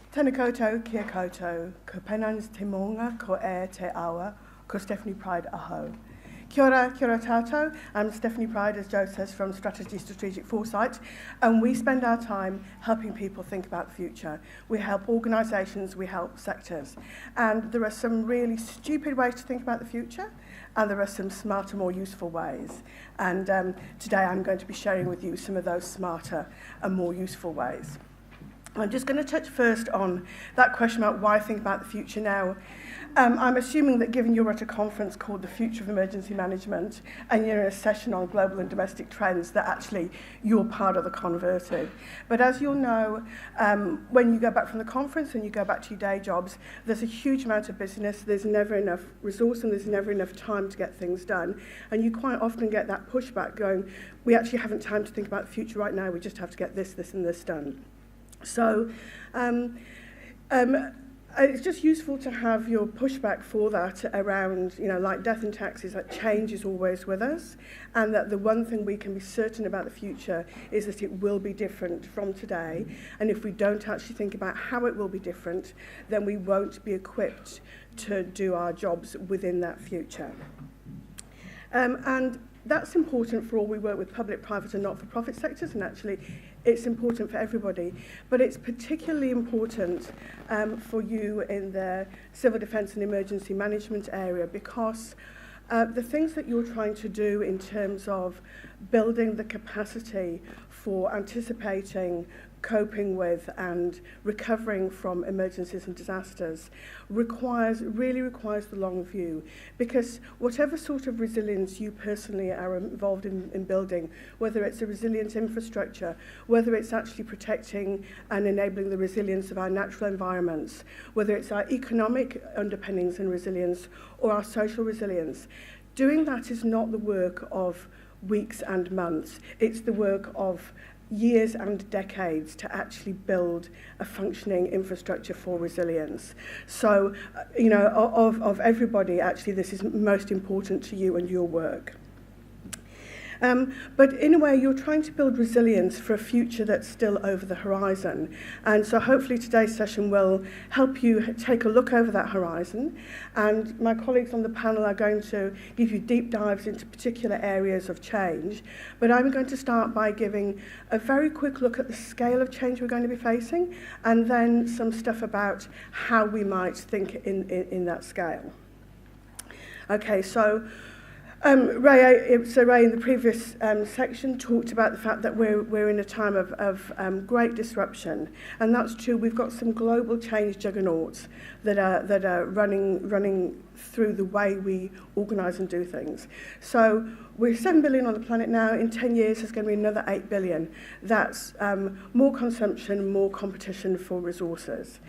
Tēnā koutou, kia koutou, ko penans te monga, ko te awa, ko Stephanie Pride aho. Kia ora tātou. I'm Stephanie Pride, as Joe says, from StratEdgy Strategic Foresight, and we spend our time helping people think about the future. We help organisations, we help sectors, and there are some really stupid ways to think about the future, and there are some smarter, more useful ways. And today I'm going to be sharing with you some of those smarter and more useful ways. I'm just going to touch first on that question about why think about the future now. I'm assuming that given you're at a conference called The Future of Emergency Management and you're in a session on global and domestic trends, that actually you're part of the converted. But as you'll know, when you go back from the conference and you go back to your day jobs, there's a huge amount of business, there's never enough resource and there's never enough time to get things done. And you quite often get that pushback going, we actually haven't time to think about the future right now, we just have to get this, this and this done. So it's just useful to have your pushback for that around, like death and taxes, that change is always with us, and that the one thing we can be certain about the future is that it will be different from today, and if we don't actually think about how it will be different, then we won't be equipped to do our jobs within that future. And that's important for all we work with public, private and not-for-profit sectors, and actually it's important for everybody, but it's particularly important for you in the civil defence and emergency management area, because the things that you're trying to do in terms of building the capacity for anticipating, coping with and recovering from emergencies and disasters really requires the long view, because whatever sort of resilience you personally are involved in building, whether it's a resilient infrastructure, whether it's actually protecting and enabling the resilience of our natural environments, whether it's our economic underpinnings and resilience or our social resilience, doing that is not the work of weeks and months, it's the work of years and decades to actually build a functioning infrastructure for resilience. So, of everybody, actually, this is most important to you and your work. But in a way, you're trying to build resilience for a future that's still over the horizon. And so hopefully today's session will help you take a look over that horizon. And my colleagues on the panel are going to give you deep dives into particular areas of change. But I'm going to start by giving a very quick look at the scale of change we're going to be facing, and then some stuff about how we might think in that scale. Okay, so Ray in the previous section talked about the fact that we're in a time of great disruption, and that's true. We've got some global change juggernauts that are running through the way we organise and do things. So we're 7 billion on the planet now. In 10 years, there's going to be another 8 billion. That's more consumption, more competition for resources.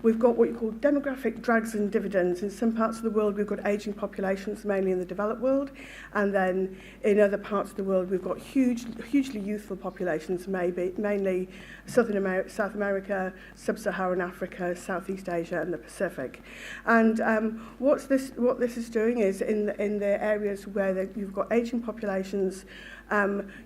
We've got what you call demographic drags and dividends. In some parts of the world, we've got ageing populations, mainly in the developed world. And then in other parts of the world, we've got hugely youthful populations, mainly South America, Sub-Saharan Africa, Southeast Asia, and the Pacific. And what this is doing is in the areas where you've got ageing populations,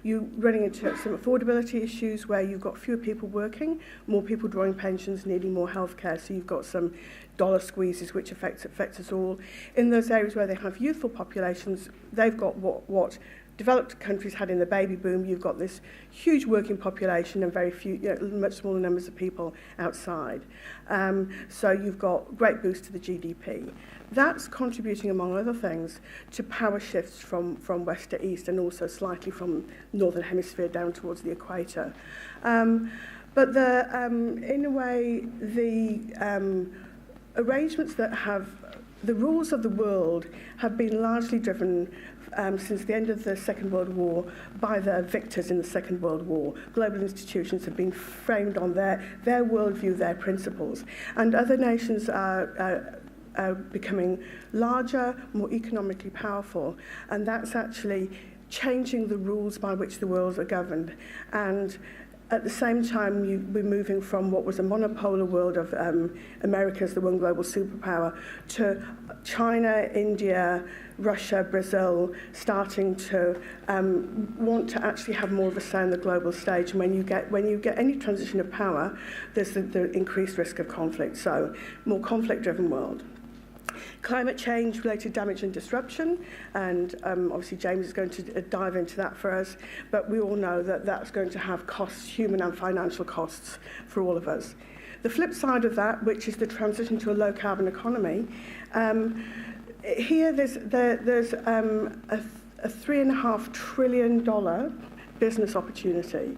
you're running into some affordability issues where you've got fewer people working, more people drawing pensions, needing more healthcare, so you've got some dollar squeezes which affects us all. In those areas where they have youthful populations, they've got what developed countries had in the baby boom. You've got this huge working population and very few, much smaller numbers of people outside. So you've got great boost to the GDP. That's contributing, among other things, to power shifts from west to east, and also slightly from northern hemisphere down towards the equator. But in a way, the arrangements that have the rules of the world have been largely driven since the end of the Second World War by the victors in the Second World War. Global institutions have been framed on their worldview, their principles, and other nations are becoming larger, more economically powerful, and that's actually changing the rules by which the world are governed. And at the same time, we're moving from what was a monopolar world of America as the one global superpower to China, India, Russia, Brazil, starting to want to actually have more of a say on the global stage. And when you get any transition of power, there's the increased risk of conflict. So, more conflict-driven world. Climate change-related damage and disruption, and obviously James is going to dive into that for us, but we all know that that's going to have costs, human and financial costs, for all of us. The flip side of that, which is the transition to a low-carbon economy, here there's a $3.5 trillion business opportunity.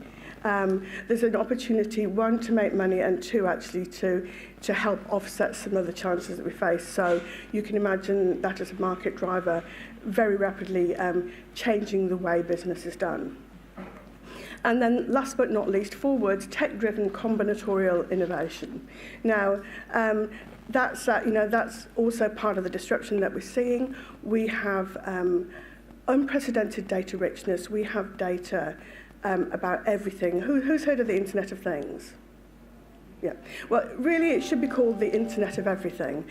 There's an opportunity, one, to make money, and two, actually to help offset some of the challenges that we face. So you can imagine that as a market driver, very rapidly changing the way business is done. And then last but not least, forwards, tech-driven combinatorial innovation. Now, that's also part of the disruption that we're seeing. We have unprecedented data richness. We have data about everything. Who's heard of the Internet of Things? Yeah. Well, really, it should be called the Internet of Everything.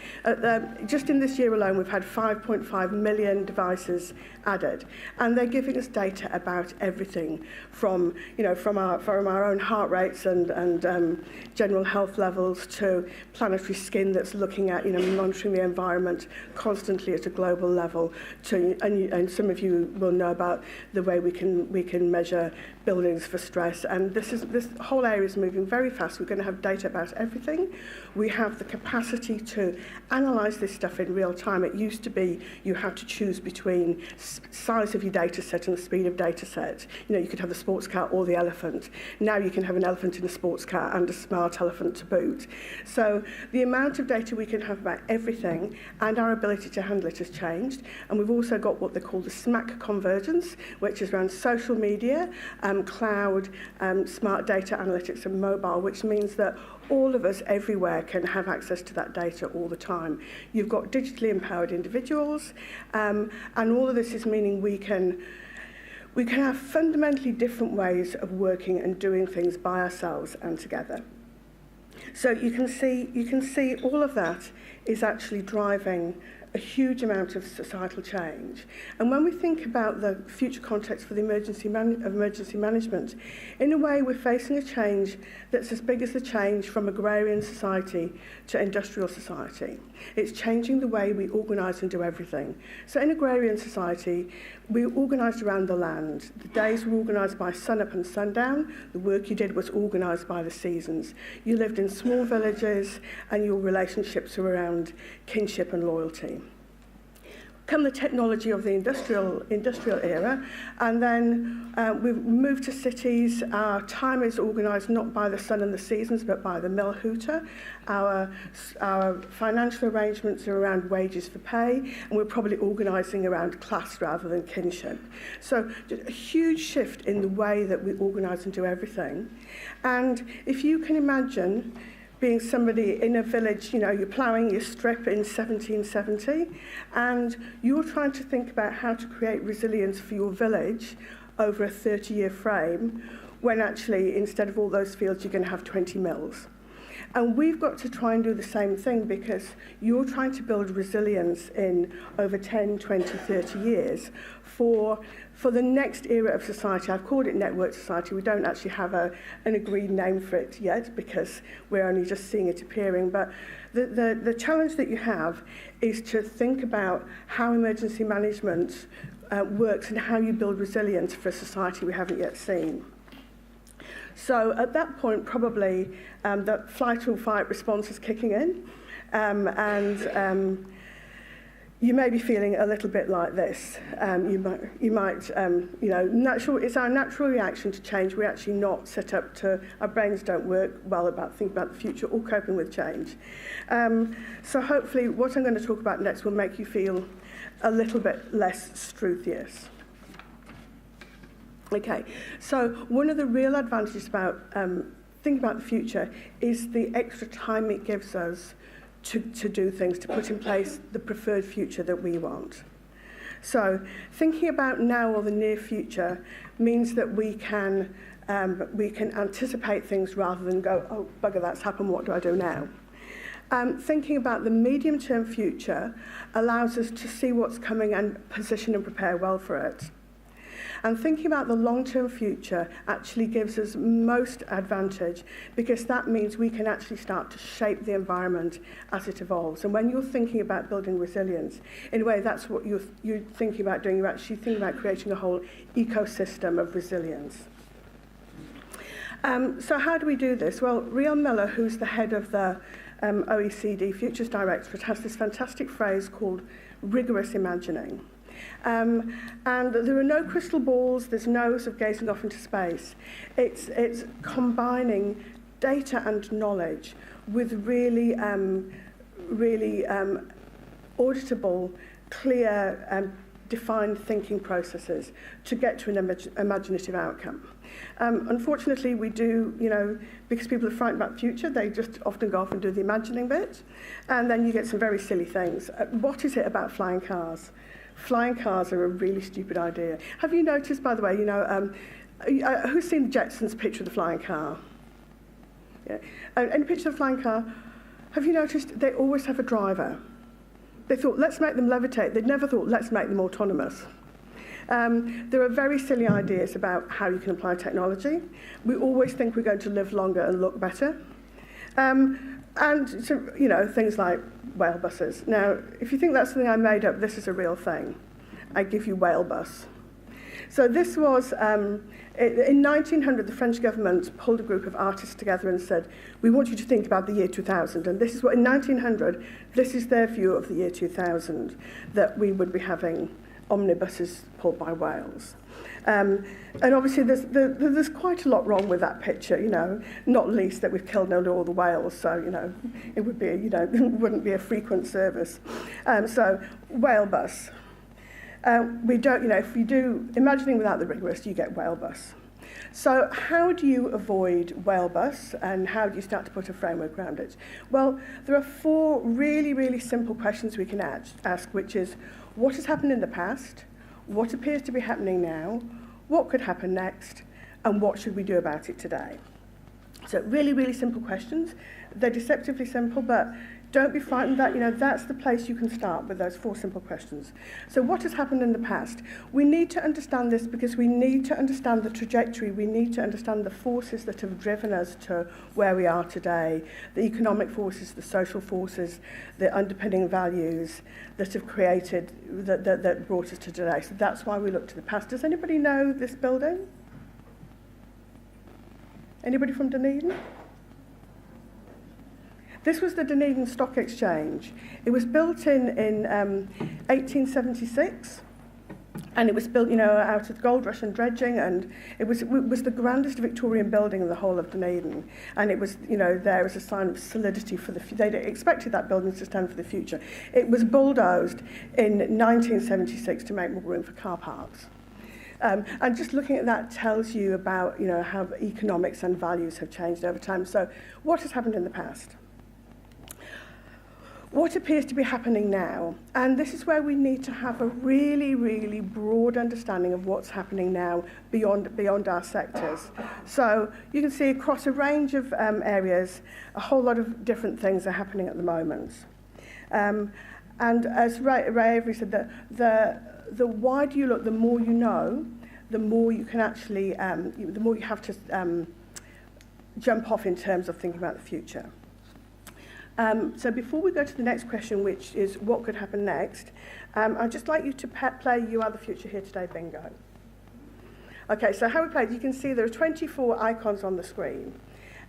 Just in this year alone, we've had 5.5 million devices added, and they're giving us data about everything from our own heart rates and general health levels to planetary skin that's looking at monitoring the environment constantly at a global level. And some of you will know about the way we can measure buildings for stress, and this whole area is moving very fast. We're going to have data about everything. We have the capacity to analyze this stuff in real time. It used to be you had to choose between size of your data set and the speed of data set. You could have the sports car or the elephant. Now you can have an elephant in a sports car and a smart elephant to boot. So the amount of data we can have about everything and our ability to handle it has changed. And we've also got what they call the SMAC convergence, which is around social media, cloud, smart data analytics and mobile, which means that all of us everywhere can have access to that data all the time. You've got digitally empowered individuals, and all of this is meaning we can have fundamentally different ways of working and doing things by ourselves and together. So you can see all of that is actually driving a huge amount of societal change. And when we think about the future context for the emergency management, in a way we're facing a change that's as big as the change from agrarian society to industrial society. It's changing the way we organise and do everything. So in agrarian society, we organised around the land. The days were organised by sun-up and sundown. The work you did was organised by the seasons. You lived in small villages, and your relationships were around kinship and loyalty. Come the technology of the industrial era, and then we've moved to cities. Our time is organised not by the sun and the seasons, but by the mill hooter. Our financial arrangements are around wages for pay, and we're probably organising around class rather than kinship. So a huge shift in the way that we organise and do everything. And if you can imagine being somebody in a village, you're ploughing your strip in 1770, and you're trying to think about how to create resilience for your village over a 30-year frame, when actually, instead of all those fields, you're going to have 20 mills. And we've got to try and do the same thing, because you're trying to build resilience in over 10, 20, 30 years for the next era of society. I've called it network society. We don't actually have an agreed name for it yet, because we're only just seeing it appearing. But the challenge that you have is to think about how emergency management works and how you build resilience for a society we haven't yet seen. So at that point, probably the flight or fight response is kicking in, and you may be feeling a little bit like this. It's our natural reaction to change. We're actually not set up to, our brains don't work well about thinking about the future or coping with change. So hopefully what I'm going to talk about next will make you feel a little bit less struthious. Okay, so one of the real advantages about thinking about the future is the extra time it gives us to do things, to put in place the preferred future that we want. So thinking about now or the near future means that we can anticipate things rather than go, oh, bugger, that's happened, what do I do now? Thinking about the medium-term future allows us to see what's coming and position and prepare well for it. And thinking about the long-term future actually gives us most advantage, because that means we can actually start to shape the environment as it evolves. And when you're thinking about building resilience, in a way that's what you're thinking about doing. You're actually thinking about creating a whole ecosystem of resilience. So how do we do this? Well, Riel Miller, who's the head of the OECD Futures Directorate, has this fantastic phrase called rigorous imagining. And there are no crystal balls, there's no sort of gazing off into space. It's combining data and knowledge with really auditable, clear, defined thinking processes to get to an imaginative outcome. Unfortunately, we do, because people are frightened about the future, they just often go off and do the imagining bit, and then you get some very silly things. What is it about flying cars? Flying cars are a really stupid idea. Have you noticed, by the way, who's seen the Jetsons' picture of the flying car? Yeah. Any picture of the flying car? Have you noticed they always have a driver? They thought, let's make them levitate. They never thought, let's make them autonomous. There are very silly ideas about how you can apply technology. We always think we're going to live longer and look better. And so, things like whale buses. Now, if you think that's something I made up, this is a real thing. I give you whale bus. So this was, in 1900, the French government pulled a group of artists together and said, we want you to think about the year 2000. And this is what, in 1900, this is their view of the year 2000, that we would be having omnibuses pulled by whales. And obviously there's quite a lot wrong with that picture, not least that we've killed nearly all the whales, so, it would be, wouldn't be a frequent service. So, whale bus. We don't, if you do imagining without the rigorous, you get whale bus. So how do you avoid whale bus, and how do you start to put a framework around it? Well, there are 4 really, really simple questions we can ask, which is, what has happened in the past? What appears to be happening now? What could happen next? And what should we do about it today? So really, really simple questions. They're deceptively simple, but don't be frightened that, that's the place you can start with those 4 simple questions. So what has happened in the past? We need to understand this because we need to understand the trajectory. We need to understand the forces that have driven us to where we are today, the economic forces, the social forces, the underpinning values that have created, that brought us to today. So that's why we look to the past. Does anybody know this building? Anybody from Dunedin? This was the Dunedin Stock Exchange. It was built in 1876, and it was built, out of gold rush and dredging, and it was the grandest Victorian building in the whole of Dunedin. And it was, there as a sign of solidity for the future. They expected that building to stand for the future. It was bulldozed in 1976 to make more room for car parks. And just looking at that tells you about, how economics and values have changed over time. So what has happened in the past? What appears to be happening now? And this is where we need to have a really, really broad understanding of what's happening now beyond our sectors. So you can see across a range of areas, a whole lot of different things are happening at the moment. And as Ray Avery said, the wider you look, the more you know, the more you can actually, the more you have to jump off in terms of thinking about the future. So before we go to the next question, which is what could happen next, I'd just like you to play You Are the Future Here Today bingo. Okay, so how we play it, you can see there are 24 icons on the screen.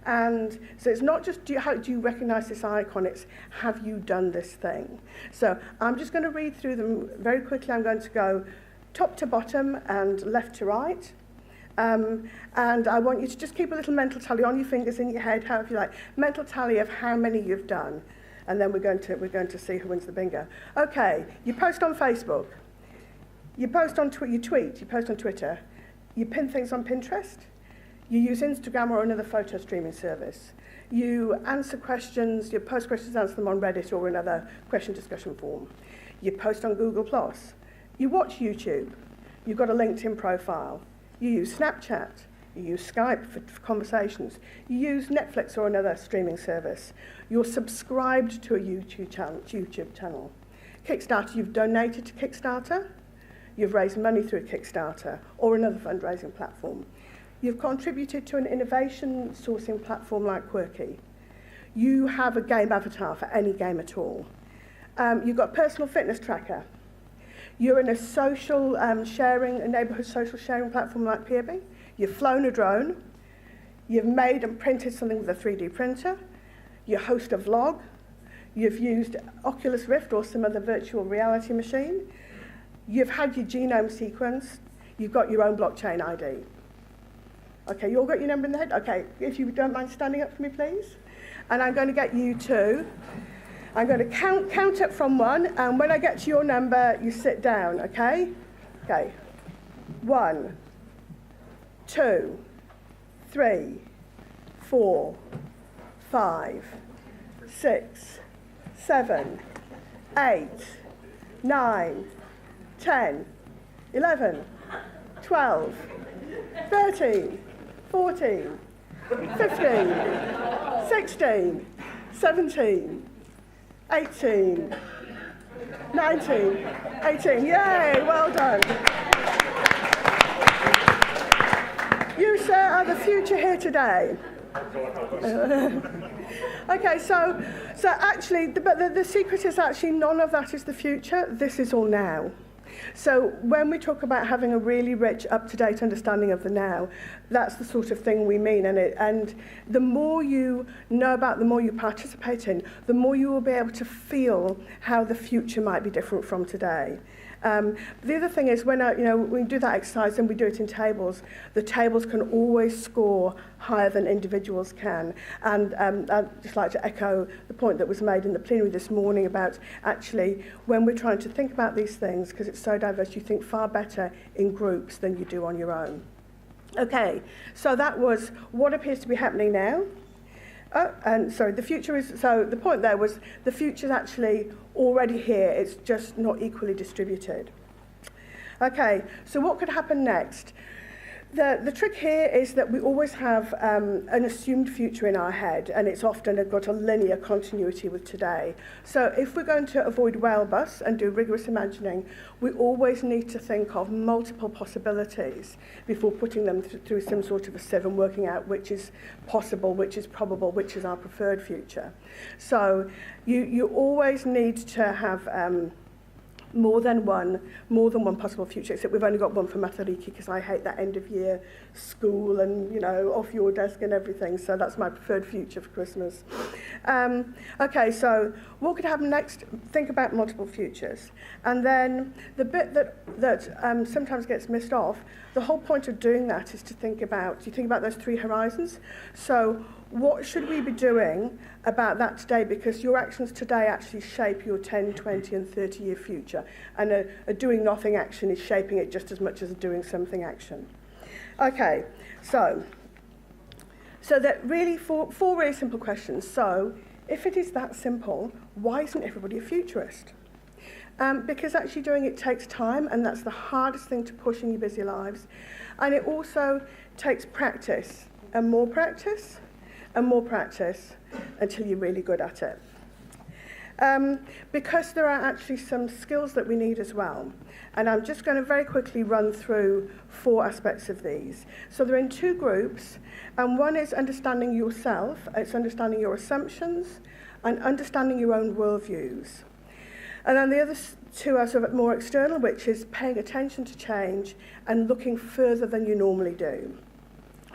And so it's not just how do you recognize this icon, it's have you done this thing. So I'm just going to read through them very quickly. I'm going to go top to bottom and left to right. And I want you to just keep a little mental tally on your fingers, in your head, however you like. Mental tally of how many you've done. And then we're going to see who wins the bingo. Okay, you post on Facebook. You post on you tweet, you post on Twitter. You pin things on Pinterest. You use Instagram or another photo streaming service. You answer questions, you post questions, answer them on Reddit or another question discussion forum. You post on Google+. You watch YouTube. You've got a LinkedIn profile. You use Snapchat. You use Skype for conversations. You use Netflix or another streaming service. You're subscribed to a YouTube channel. Kickstarter, you've donated to Kickstarter. You've raised money through Kickstarter or another fundraising platform. You've contributed to an innovation sourcing platform like Quirky. You have a game avatar for any game at all. You've got a personal fitness tracker. You're in a social sharing, a neighbourhood social sharing platform like Peerby. You've flown a drone, you've made and printed something with a 3D printer, you host a vlog, you've used Oculus Rift or some other virtual reality machine, you've had your genome sequenced, you've got your own blockchain ID. Okay, you all got your number in the head? Okay, if you don't mind standing up for me, please. And I'm going to get you to, I'm going to count up from 1, and when I get to your number, you sit down, okay? Okay, 1, 2, 3, 4, 5, 6, 7, 8, 9, 10, 11, 12, 13, 14, 15, 16, 17, 18, 19, 18. Yay, well done. You, sir, are the future here today. Okay, so actually, the secret is actually none of that is the future. This is all now. So when we talk about having a really rich, up-to-date understanding of the now, that's the sort of thing we mean. And the more you know about, the more you participate in, the more you will be able to feel how the future might be different from today. The other thing is when we do that exercise and we do it in tables, the tables can always score higher than individuals can. And I'd just like to echo the point that was made in the plenary this morning about actually when we're trying to think about these things, because it's so diverse, you think far better in groups than you do on your own. Okay, so that was what appears to be happening now. The future is, so the point there was the future is actually already here, it's just not equally distributed. Okay, so what could happen next? The trick here is that we always have an assumed future in our head, and it's often got a linear continuity with today. So if we're going to avoid whale bus and do rigorous imagining, we always need to think of multiple possibilities before putting them through some sort of a sieve and working out which is possible, which is probable, which is our preferred future. So you always need to have more than one possible future, except we've only got one for Mathariki because I hate that end of year school and, off your desk and everything, so that's my preferred future for Christmas. Okay, so what could happen next? Think about multiple futures. And then the bit that sometimes gets missed off, the whole point of doing that is to think about those 3 horizons. So what should we be doing about that today? Because your actions today actually shape your 10, 20 and 30-year future. And a doing nothing action is shaping it just as much as a doing something action. Okay, so that really four really simple questions. So if it is that simple, why isn't everybody a futurist? Because actually doing it takes time, and that's the hardest thing to push in your busy lives. And it also takes practice, and more practice, and more practice until you're really good at it. Because there are actually some skills that we need as well. And I'm just going to very quickly run through 4 aspects of these. So they're in 2 groups, and one is understanding yourself, it's understanding your assumptions, and understanding your own worldviews. And then the other 2 are sort of more external, which is paying attention to change and looking further than you normally do.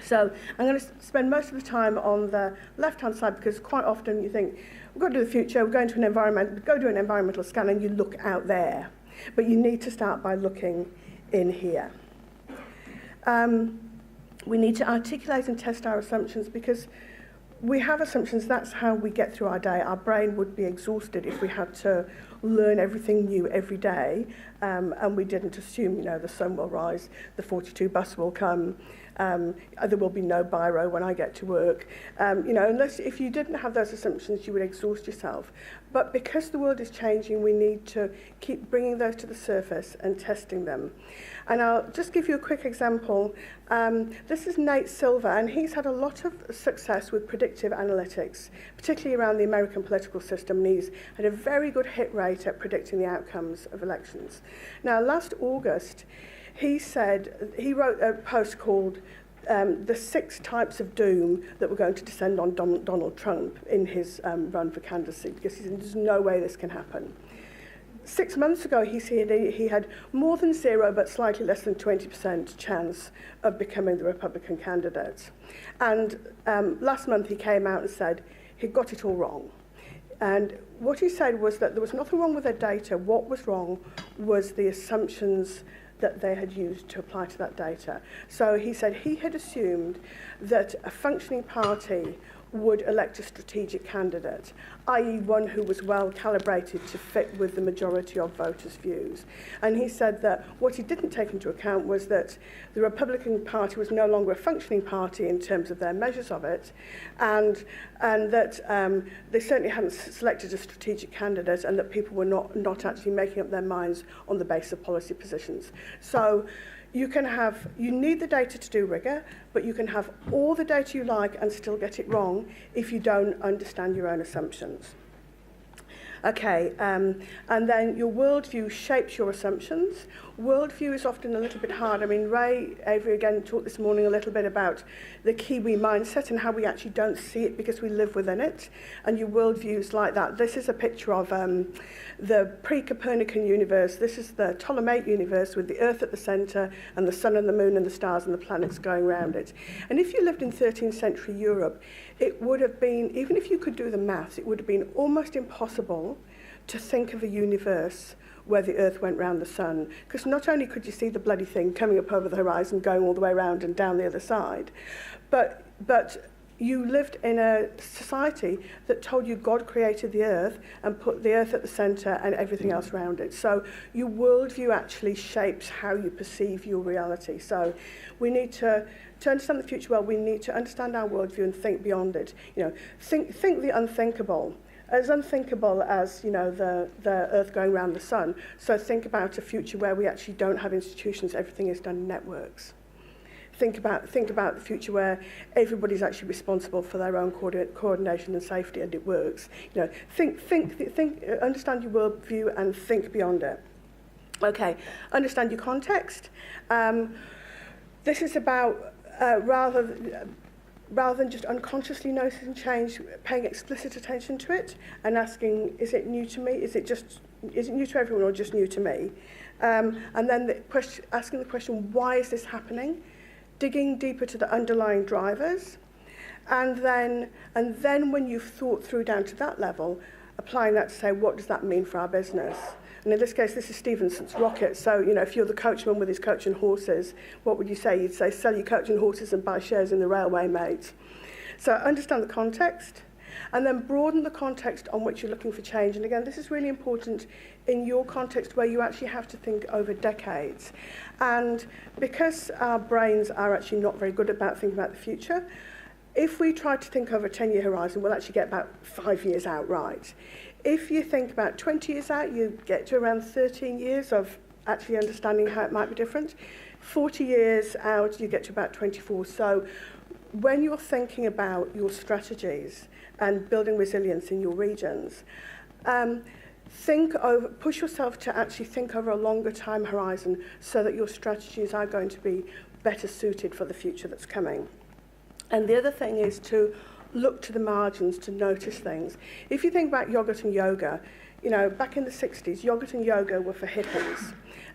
So I'm going to spend most of the time on the left-hand side, because quite often you think, we've got to do the future, we're going to an environment, go do an environmental scan, and you look out there. But you need to start by looking in here. We need to articulate and test our assumptions, because we have assumptions, that's how we get through our day. Our brain would be exhausted if we had to learn everything new every day, and we didn't assume, the sun will rise, the 42 bus will come, There will be no biro when I get to work. Unless if you didn't have those assumptions, you would exhaust yourself. But because the world is changing, we need to keep bringing those to the surface and testing them. And I'll just give you a quick example. This is Nate Silver, and he's had a lot of success with predictive analytics, particularly around the American political system, and he's had a very good hit rate at predicting the outcomes of elections. Now, last August, he wrote a post called The 6 Types of Doom That Were Going to Descend on Donald Trump in his run for candidacy, because he said, there's no way this can happen. 6 months ago, he had more than 0, but slightly less than 20% chance of becoming the Republican candidate. And last month, he came out and said he got it all wrong. And what he said was that there was nothing wrong with their data. What was wrong was the assumptions that they had used to apply to that data. So he said he had assumed that a functioning party would elect a strategic candidate, i.e. one who was well calibrated to fit with the majority of voters' views. And he said that what he didn't take into account was that the Republican Party was no longer a functioning party in terms of their measures of it, and that they certainly hadn't selected a strategic candidate, and that people were not actually making up their minds on the basis of policy positions. So you need the data to do rigor, but you can have all the data you like and still get it wrong if you don't understand your own assumptions. Okay, and then your worldview shapes your assumptions. Worldview is often a little bit hard. I mean, Ray Avery again talked this morning a little bit about the Kiwi mindset and how we actually don't see it because we live within it. And your worldview is like that. This is a picture of the pre-Copernican universe. This is the Ptolemaic universe with the Earth at the centre and the sun and the moon and the stars and the planets going around it. And if you lived in 13th century Europe, it would have been, even if you could do the maths, it would have been almost impossible to think of a universe where the Earth went round the sun, because not only could you see the bloody thing coming up over the horizon, going all the way around and down the other side, but you lived in a society that told you God created the Earth and put the Earth at the centre and everything else around it. So your worldview actually shapes how you perceive your reality. So we need to understand the future well, we need to understand our worldview and think beyond it. Think the unthinkable. As unthinkable as, the Earth going around the sun. So think about a future where we actually don't have institutions, everything is done in networks. Think about the future where everybody's actually responsible for their own coordination and safety, and it works. Think, understand your worldview and think beyond it. Okay, understand your context. This is about rather than just unconsciously noticing change, paying explicit attention to it and asking, is it new to me? Is it new to everyone or just new to me? And then asking the question, why is this happening? Digging deeper to the underlying drivers. And then when you've thought through down to that level, applying that to say, what does that mean for our business? And in this case, this is Stephenson's rocket. So, if you're the coachman with his coach and horses, what would you say? You'd say, sell your coach and horses and buy shares in the railway, mate. So understand the context, and then broaden the context on which you're looking for change. And again, this is really important in your context where you actually have to think over decades. And because our brains are actually not very good about thinking about the future, if we try to think over a 10-year horizon, we'll actually get about 5 years out right. If you think about 20 years out, you get to around 13 years of actually understanding how it might be different. 40 years out, you get to about 24. So when you're thinking about your strategies and building resilience in your regions, push yourself to actually think over a longer time horizon so that your strategies are going to be better suited for the future that's coming. And the other thing is to look to the margins to notice things. If you think about yogurt and yoga, back in the 60s, yogurt and yoga were for hippies.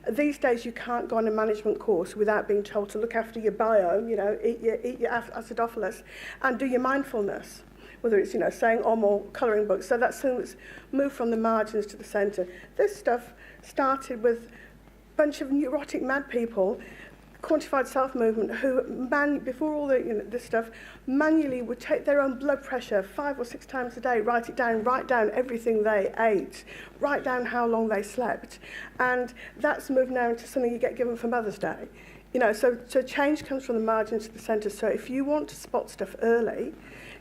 These days, you can't go on a management course without being told to look after your biome, eat your acidophilus, and do your mindfulness, whether it's, saying Om or colouring books. So that's something that's moved from the margins to the centre. This stuff started with a bunch of neurotic mad people, quantified self-movement, who, before all this stuff, manually would take their own blood pressure 5 or 6 times a day, write down everything they ate, write down how long they slept. And that's moved now into something you get given for Mother's Day. So change comes from the margin to the centre. So if you want to spot stuff early,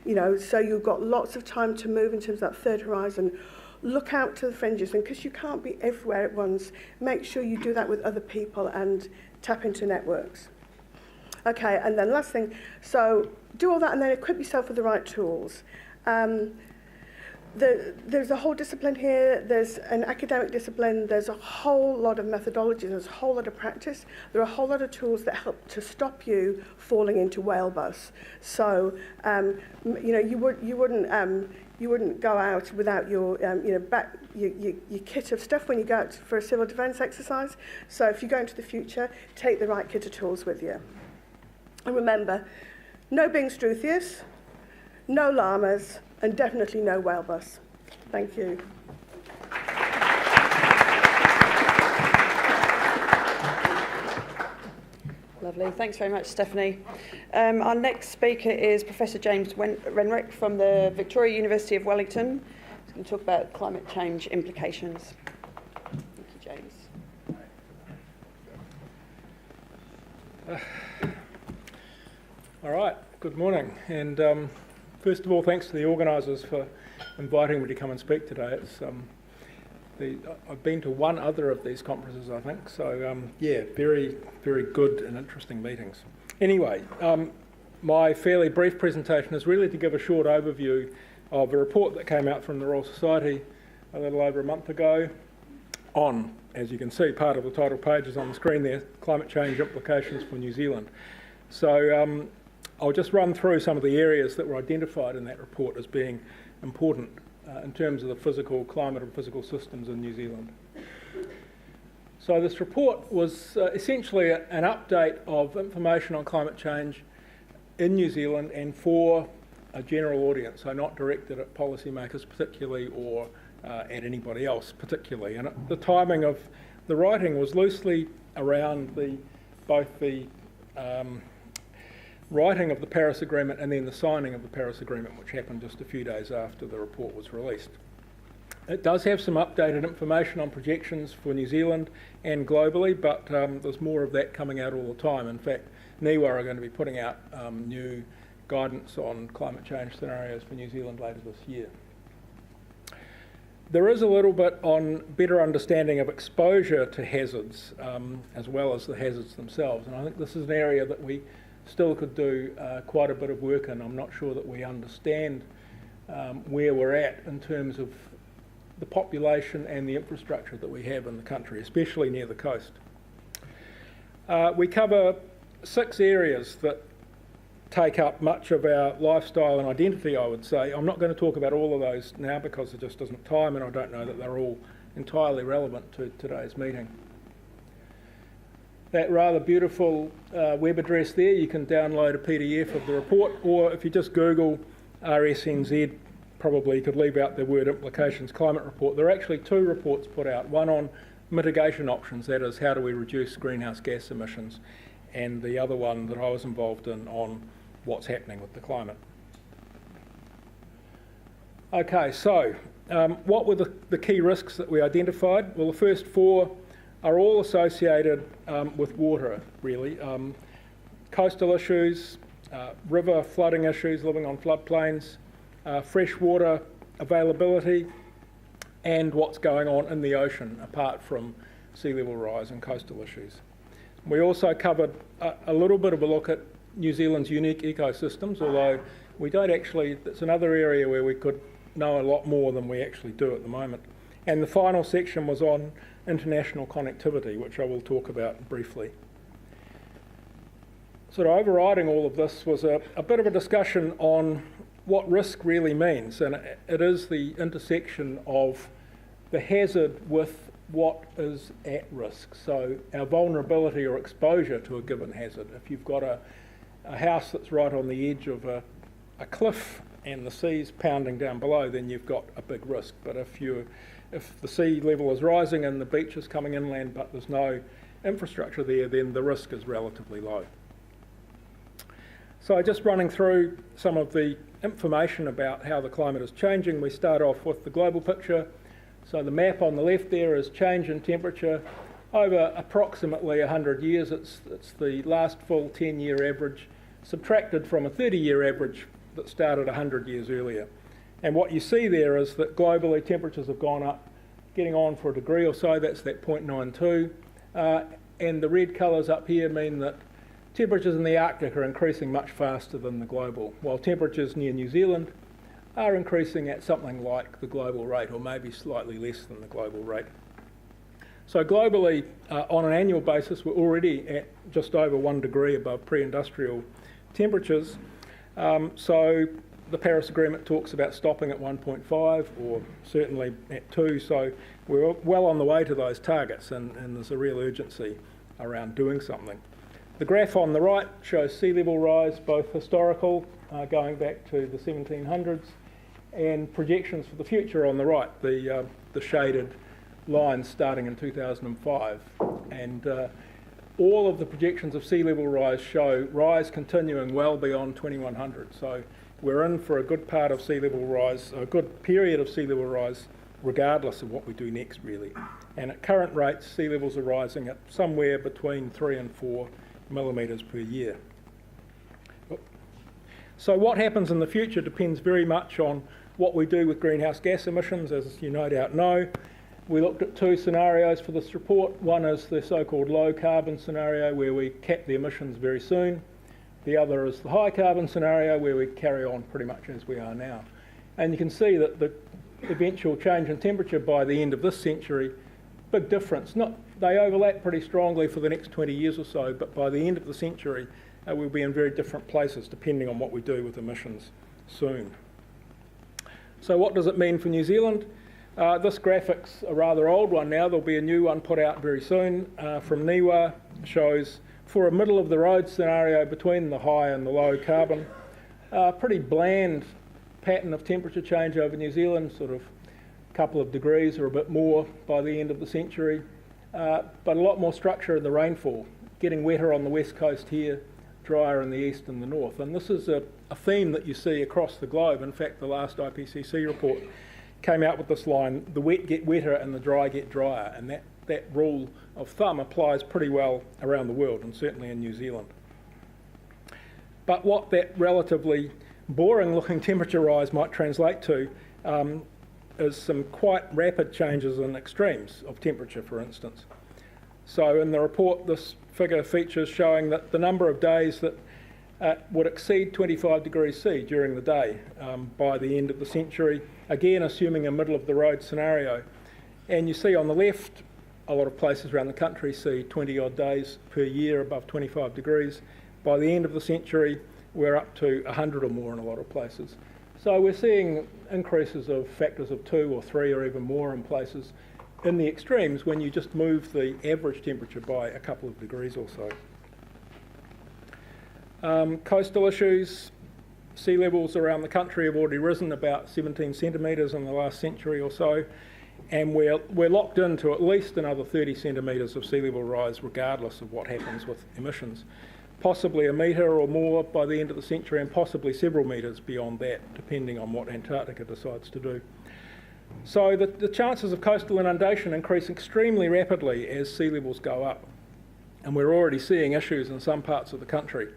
so you've got lots of time to move in terms of that third horizon, look out to the fringes. And because you can't be everywhere at once, make sure you do that with other people and tap into networks. Okay, and then last thing, so do all that and then equip yourself with the right tools. There's a whole discipline here, there's an academic discipline, there's a whole lot of methodology, there's a whole lot of practice, there are a whole lot of tools that help to stop you falling into whale bus. So, you wouldn't go out without your kit of stuff when you go out for a civil defence exercise. So if you go into the future, take the right kit of tools with you. And remember, no Bing Struthius, no llamas, and definitely no whale bus. Thank you. Lovely. Thanks very much, Stephanie. Our next speaker is Professor James Renwick from the Victoria University of Wellington. He's going to talk about climate change implications. Thank you, James. All right, good morning. And first of all, thanks to the organisers for inviting me to come and speak today. I've been to one other of these conferences, I think, so very, very good and interesting meetings. Anyway, my fairly brief presentation is really to give a short overview of a report that came out from the Royal Society a little over a month ago on, as you can see, part of the title page is on the screen there, Climate Change Implications for New Zealand. So I'll just run through some of the areas that were identified in that report as being important in terms of the physical climate and physical systems in New Zealand. So this report was essentially an update of information on climate change in New Zealand and for a general audience, so not directed at policymakers particularly or at anybody else particularly. And the timing of the writing was loosely around both the writing of the Paris Agreement and then the signing of the Paris Agreement, which happened just a few days after the report was released. It does have some updated information on projections for New Zealand and globally, but there's more of that coming out all the time. In fact, NIWA are going to be putting out new guidance on climate change scenarios for New Zealand later this year. There is a little bit on better understanding of exposure to hazards as well as the hazards themselves, and I think this is an area that we still could do quite a bit of work in. I'm not sure that we understand where we're at in terms of the population and the infrastructure that we have in the country, especially near the coast. We cover 6 areas that take up much of our lifestyle and identity, I would say. I'm not going to talk about all of those now because there just isn't time, and I don't know that they're all entirely relevant to today's meeting. That rather beautiful web address there, you can download a PDF of the report, or if you just Google RSNZ, probably could leave out the word implications climate report. There are actually 2 reports put out, one on mitigation options, that is, how do we reduce greenhouse gas emissions, and the other one that I was involved in on what's happening with the climate. Okay, so what were the key risks that we identified? Well, the first 4 are all associated with water, really. Coastal issues, river flooding issues, living on floodplains, freshwater availability, and what's going on in the ocean, apart from sea level rise and coastal issues. We also covered a little bit of a look at New Zealand's unique ecosystems, although we don't actually, it's another area where we could know a lot more than we actually do at the moment. And the final section was on international connectivity, which I will talk about briefly. Sort of overriding all of this was a bit of a discussion on what risk really means, and it is the intersection of the hazard with what is at risk. So our vulnerability or exposure to a given hazard. If you've got a house that's right on the edge of a cliff and the sea's pounding down below, then you've got a big risk. But if the sea level is rising and the beach is coming inland but there's no infrastructure there, then the risk is relatively low. So just running through some of the information about how the climate is changing, we start off with the global picture. So the map on the left there is change in temperature over approximately 100 years. It's the last full 10-year average subtracted from a 30-year average that started 100 years earlier. And what you see there is that globally temperatures have gone up, getting on for a degree or so. That's that 0.92. And the red colours up here mean that temperatures in the Arctic are increasing much faster than the global, while temperatures near New Zealand are increasing at something like the global rate, or maybe slightly less than the global rate. So globally, on an annual basis, we're already at just over 1 degree above pre-industrial temperatures. So the Paris Agreement talks about stopping at 1.5, or certainly at 2, so we're well on the way to those targets, and there's a real urgency around doing something. The graph on the right shows sea level rise, both historical, going back to the 1700s, and projections for the future on the right, the shaded lines starting in 2005. And all of the projections of sea level rise show rise continuing well beyond 2100. So we're in for a good part of sea level rise, a good period of sea level rise, regardless of what we do next, really. And at current rates, sea levels are rising at somewhere between 3 and 4 millimetres per year. So what happens in the future depends very much on what we do with greenhouse gas emissions, as you no doubt know. We looked at 2 scenarios for this report. One is the so-called low carbon scenario, where we cap the emissions very soon. The other is the high carbon scenario, where we carry on pretty much as we are now. And you can see that the eventual change in temperature by the end of this century, big difference. They overlap pretty strongly for the next 20 years or so, but by the end of the century, we'll be in very different places depending on what we do with emissions soon. So what does it mean for New Zealand? This graphic's a rather old one now. There'll be a new one put out very soon from NIWA. Shows for a middle of the road scenario between the high and the low carbon, pretty bland pattern of temperature change over New Zealand, sort of a couple of degrees or a bit more by the end of the century, but a lot more structure in the rainfall, getting wetter on the west coast here, drier in the east and the north. And this is a theme that you see across the globe. In fact, the last IPCC report came out with this line, the wet get wetter and the dry get drier, and that rule of thumb applies pretty well around the world, and certainly in New Zealand. But what that relatively boring looking temperature rise might translate to is some quite rapid changes in extremes of temperature, for instance. So in the report, this figure features showing that the number of days that would exceed 25 degrees C during the day by the end of the century, again assuming a middle of the road scenario. And you see on the left, a lot of places around the country see 20 odd days per year above 25 degrees. By the end of the century, we're up to 100 or more in a lot of places. So we're seeing increases of factors of 2 or 3 or even more in places in the extremes when you just move the average temperature by a couple of degrees or so. Coastal issues, sea levels around the country have already risen about 17 centimetres in the last century or so, and we're locked into at least another 30 centimetres of sea level rise regardless of what happens with emissions. Possibly a metre or more by the end of the century, and possibly several metres beyond that, depending on what Antarctica decides to do. So the chances of coastal inundation increase extremely rapidly as sea levels go up, and we're already seeing issues in some parts of the country.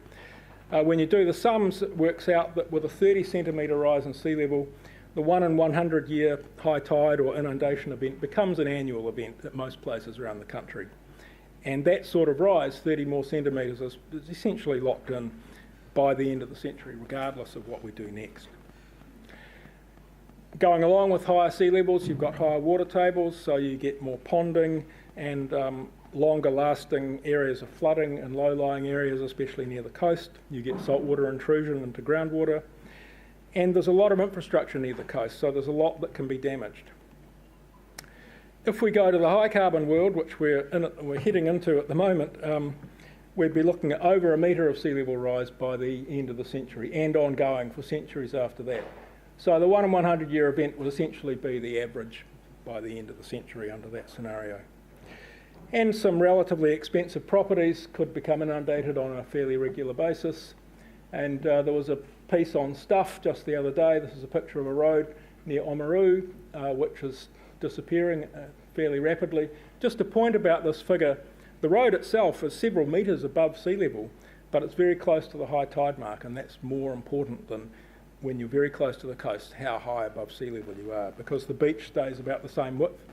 When you do the sums, it works out that with a 30 centimetre rise in sea level, the 1 in 100 year high tide or inundation event becomes an annual event at most places around the country. And that sort of rise, 30 more centimetres, is essentially locked in by the end of the century, regardless of what we do next. Going along with higher sea levels, you've got higher water tables, so you get more ponding and longer lasting areas of flooding in low-lying areas, especially near the coast. You get saltwater intrusion into groundwater. And there's a lot of infrastructure near the coast, so there's a lot that can be damaged. If we go to the high carbon world, which we're heading into at the moment, we'd be looking at over a metre of sea level rise by the end of the century and ongoing for centuries after that. So the 1 in 100 year event would essentially be the average by the end of the century under that scenario. And some relatively expensive properties could become inundated on a fairly regular basis. And there was a piece on Stuff just the other day. This is a picture of a road near Oamaru, which is disappearing fairly rapidly. Just a point about this figure, the road itself is several metres above sea level, but it's very close to the high tide mark, and that's more important than when you're very close to the coast, how high above sea level you are, because the beach stays about the same width,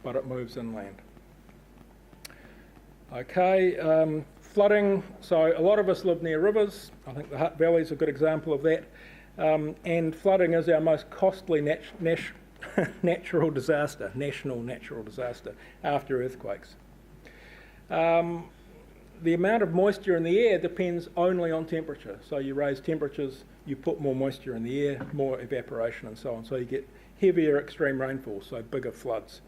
but it moves inland. Okay, flooding. So a lot of us live near rivers. I think the Hutt Valley is a good example of that. And flooding is our most costly national disaster after earthquakes. The amount of moisture in the air depends only on temperature. So you raise temperatures, you put more moisture in the air, more evaporation and so on. So you get heavier extreme rainfall, so bigger floods.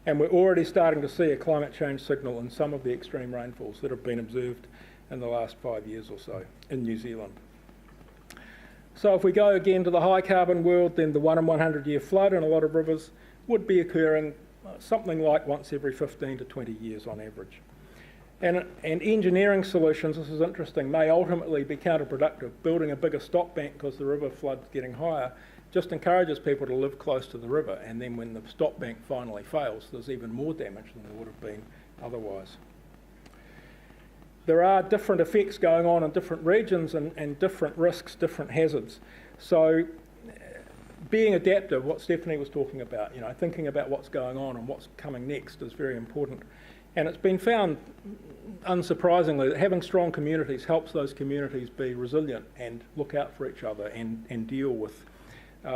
And we're already starting to see a climate change signal in some of the extreme rainfalls that have been observed in the last 5 years or so in New Zealand. So if we go again to the high carbon world, then the 1 in 100 year flood in a lot of rivers would be occurring something like once every 15 to 20 years on average. And engineering solutions, this is interesting, may ultimately be counterproductive. Building a bigger stock bank because the river flood's getting higher just encourages people to live close to the river, and then when the stock bank finally fails, there's even more damage than there would have been otherwise. There are different effects going on in different regions and different risks, different hazards. So being adaptive, what Stephanie was talking about, thinking about what's going on and what's coming next is very important. And it's been found, unsurprisingly, that having strong communities helps those communities be resilient and look out for each other and deal with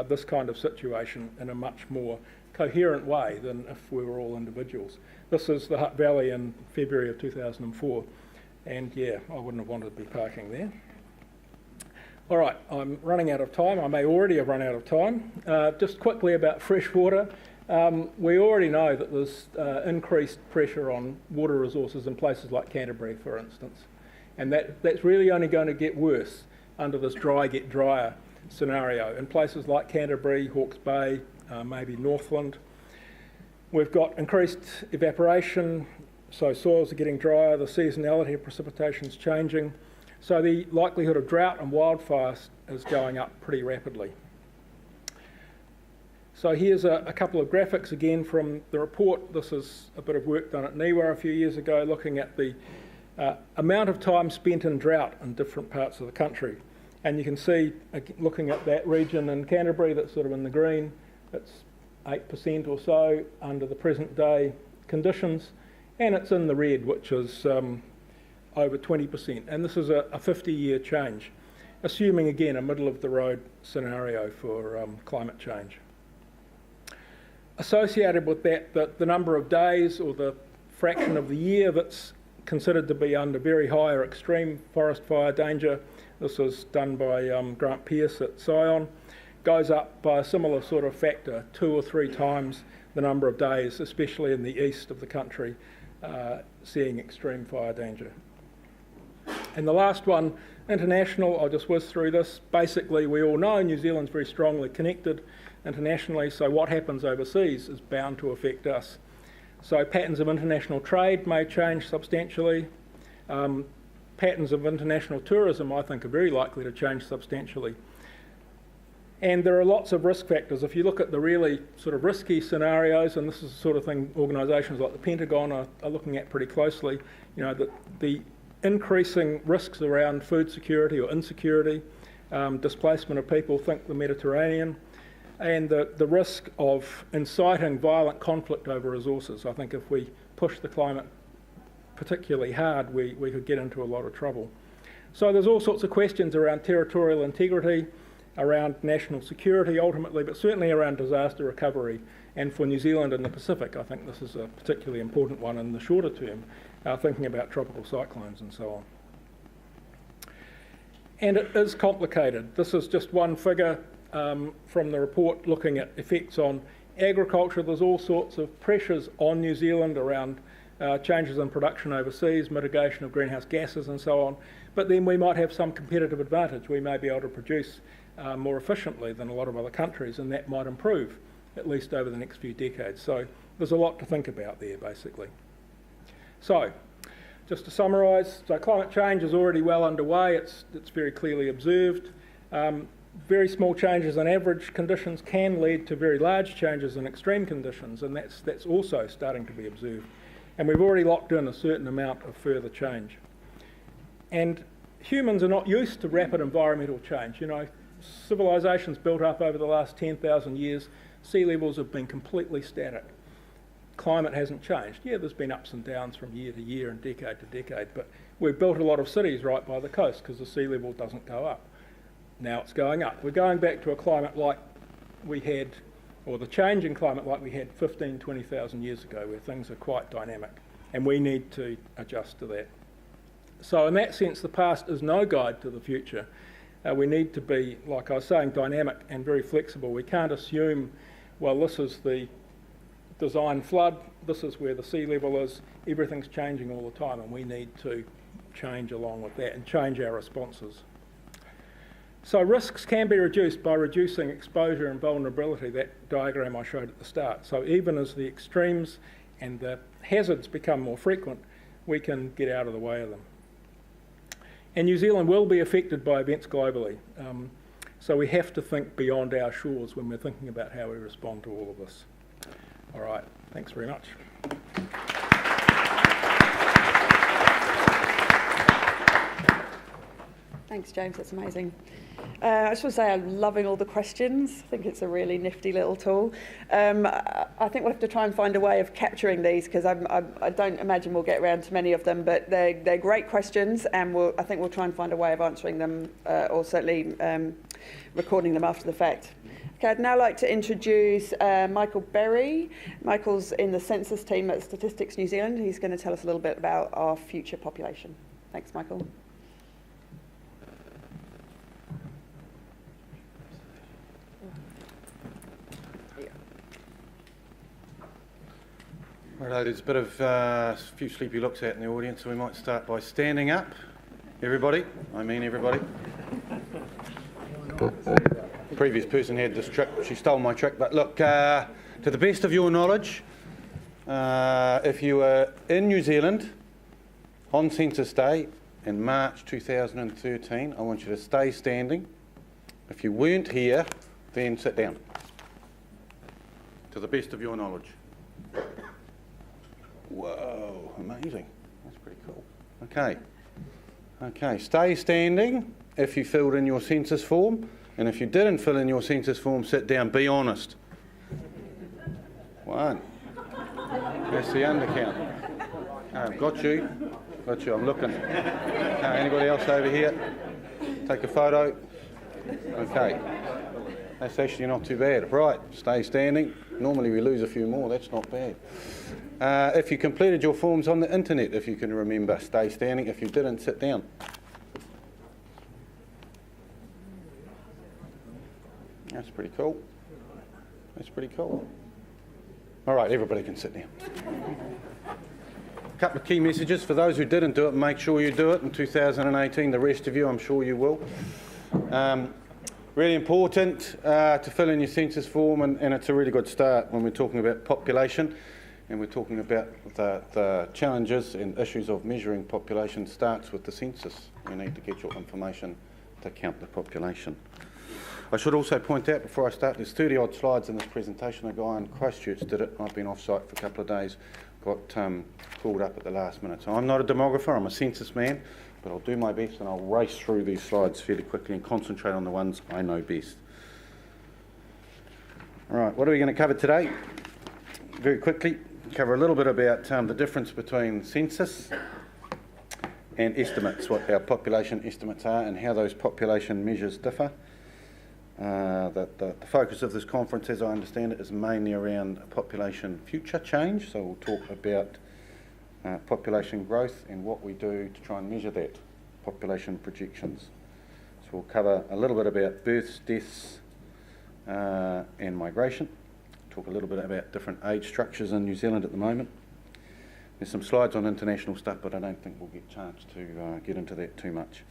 this kind of situation in a much more coherent way than if we were all individuals. This is the Hutt Valley in February of 2004, and yeah, I wouldn't have wanted to be parking there. All right, I'm running out of time. I may already have run out of time. Just quickly about freshwater. We already know that there's increased pressure on water resources in places like Canterbury, for instance, and that's really only going to get worse under this dry get drier scenario. In places like Canterbury, Hawke's Bay, maybe Northland, we've got increased evaporation, so soils are getting drier, the seasonality of precipitation is changing, so the likelihood of drought and wildfires is going up pretty rapidly. So here's a couple of graphics again from the report. This is a bit of work done at NIWA a few years ago, looking at the amount of time spent in drought in different parts of the country. And you can see, looking at that region in Canterbury that's sort of in the green, it's 8% or so under the present day conditions, and it's in the red, which is over 20%. And this is a 50-year change, assuming again a middle of the road scenario for climate change. Associated with that, the number of days or the fraction of the year that's considered to be under very high or extreme forest fire danger, this was done by Grant Pearce at Scion, goes up by a similar sort of factor, 2 or 3 times the number of days, especially in the east of the country, seeing extreme fire danger. And the last one, international, I'll just whiz through this. Basically, we all know New Zealand's very strongly connected internationally, so what happens overseas is bound to affect us. So patterns of international trade may change substantially. Patterns of international tourism, I think, are very likely to change substantially. And there are lots of risk factors. If you look at the really sort of risky scenarios, and this is the sort of thing organisations like the Pentagon are looking at pretty closely, the increasing risks around food security or insecurity, displacement of people, think the Mediterranean, and the risk of inciting violent conflict over resources. I think if we push the climate particularly hard, we could get into a lot of trouble. So there's all sorts of questions around territorial integrity, around national security ultimately, but certainly around disaster recovery. And for New Zealand and the Pacific, I think this is a particularly important one in the shorter term, thinking about tropical cyclones and so on. And it is complicated. This is just one figure from the report looking at effects on agriculture. There's all sorts of pressures on New Zealand around changes in production overseas, mitigation of greenhouse gases and so on. But then we might have some competitive advantage. We may be able to produce more efficiently than a lot of other countries, and that might improve, at least over the next few decades. So there's a lot to think about there, basically. So, just to summarise, so climate change is already well underway. It's very clearly observed. very small changes in average conditions can lead to very large changes in extreme conditions, and that's also starting to be observed. And we've already locked in a certain amount of further change. And humans are not used to rapid environmental change. You know, civilizations built up over the last 10,000 years, sea levels have been completely static. Climate hasn't changed. Yeah, there's been ups and downs from year to year and decade to decade, but we've built a lot of cities right by the coast because the sea level doesn't go up. Now it's going up. We're going back to a climate like we had, or the change in climate like we had 15, 20,000 years ago, where things are quite dynamic, and we need to adjust to that. So in that sense, the past is no guide to the future. We need to be, like I was saying, dynamic and very flexible. We can't assume, well, this is the design flood, this is where the sea level is, everything's changing all the time, and we need to change along with that and change our responses. So risks can be reduced by reducing exposure and vulnerability, that diagram I showed at the start. So even as the extremes and the hazards become more frequent, we can get out of the way of them. And New Zealand will be affected by events globally. So we have to think beyond our shores when we're thinking about how we respond to all of this. All right, thanks very much. Thanks, James, that's amazing. I just want to say I'm loving all the questions. I think it's a really nifty little tool. I think we'll have to try and find a way of capturing these, because I don't imagine we'll get around to many of them, but they're great questions, and I think we'll try and find a way of answering them, or certainly recording them after the fact. Okay, I'd now like to introduce Michael Berry. Michael's in the census team at Statistics New Zealand. He's going to tell us a little bit about our future population. Thanks, Michael. Righto, there's a bit of a few sleepy looks out in the audience, so we might start by standing up. Everybody, I mean everybody. The previous person had this trick, she stole my trick, but look, to the best of your knowledge, if you were in New Zealand on Census Day in March 2013, I want you to stay standing. If you weren't here, then sit down. To the best of your knowledge. Whoa, amazing. That's pretty cool. Okay, stay standing if you filled in your census form, and if you didn't fill in your census form, sit down. Be honest. One. That's the undercount. Got you, I'm looking. Anybody else over here? Take a photo. Okay. That's actually not too bad. Right, stay standing. Normally we lose a few more, that's not bad. If you completed your forms on the internet, if you can remember, stay standing. If you didn't, sit down. That's pretty cool. That's pretty cool. All right, everybody can sit down. A couple of key messages for those who didn't do it. Make sure you do it in 2018. The rest of you, I'm sure you will. Really important to fill in your census form, and it's a really good start when we're talking about population, and we're talking about the challenges and issues of measuring population. Starts with the census. You need to get your information to count the population. I should also point out before I start, there's 30 odd slides in this presentation. A guy in Christchurch did it. I've been off site for a couple of days, got called up at the last minute. So I'm not a demographer, I'm a census man, but I'll do my best and I'll race through these slides fairly quickly and concentrate on the ones I know best. All right, what are we going to cover today? Very quickly, cover a little bit about the difference between census and estimates, what our population estimates are and how those population measures differ. The focus of this conference, as I understand it, is mainly around population future change. So we'll talk about population growth and what we do to try and measure that, population projections. So we'll cover a little bit about births, deaths and migration. Talk a little bit about different age structures in New Zealand at the moment. There's some slides on international stuff, but I don't think we'll get a chance to get into that too much.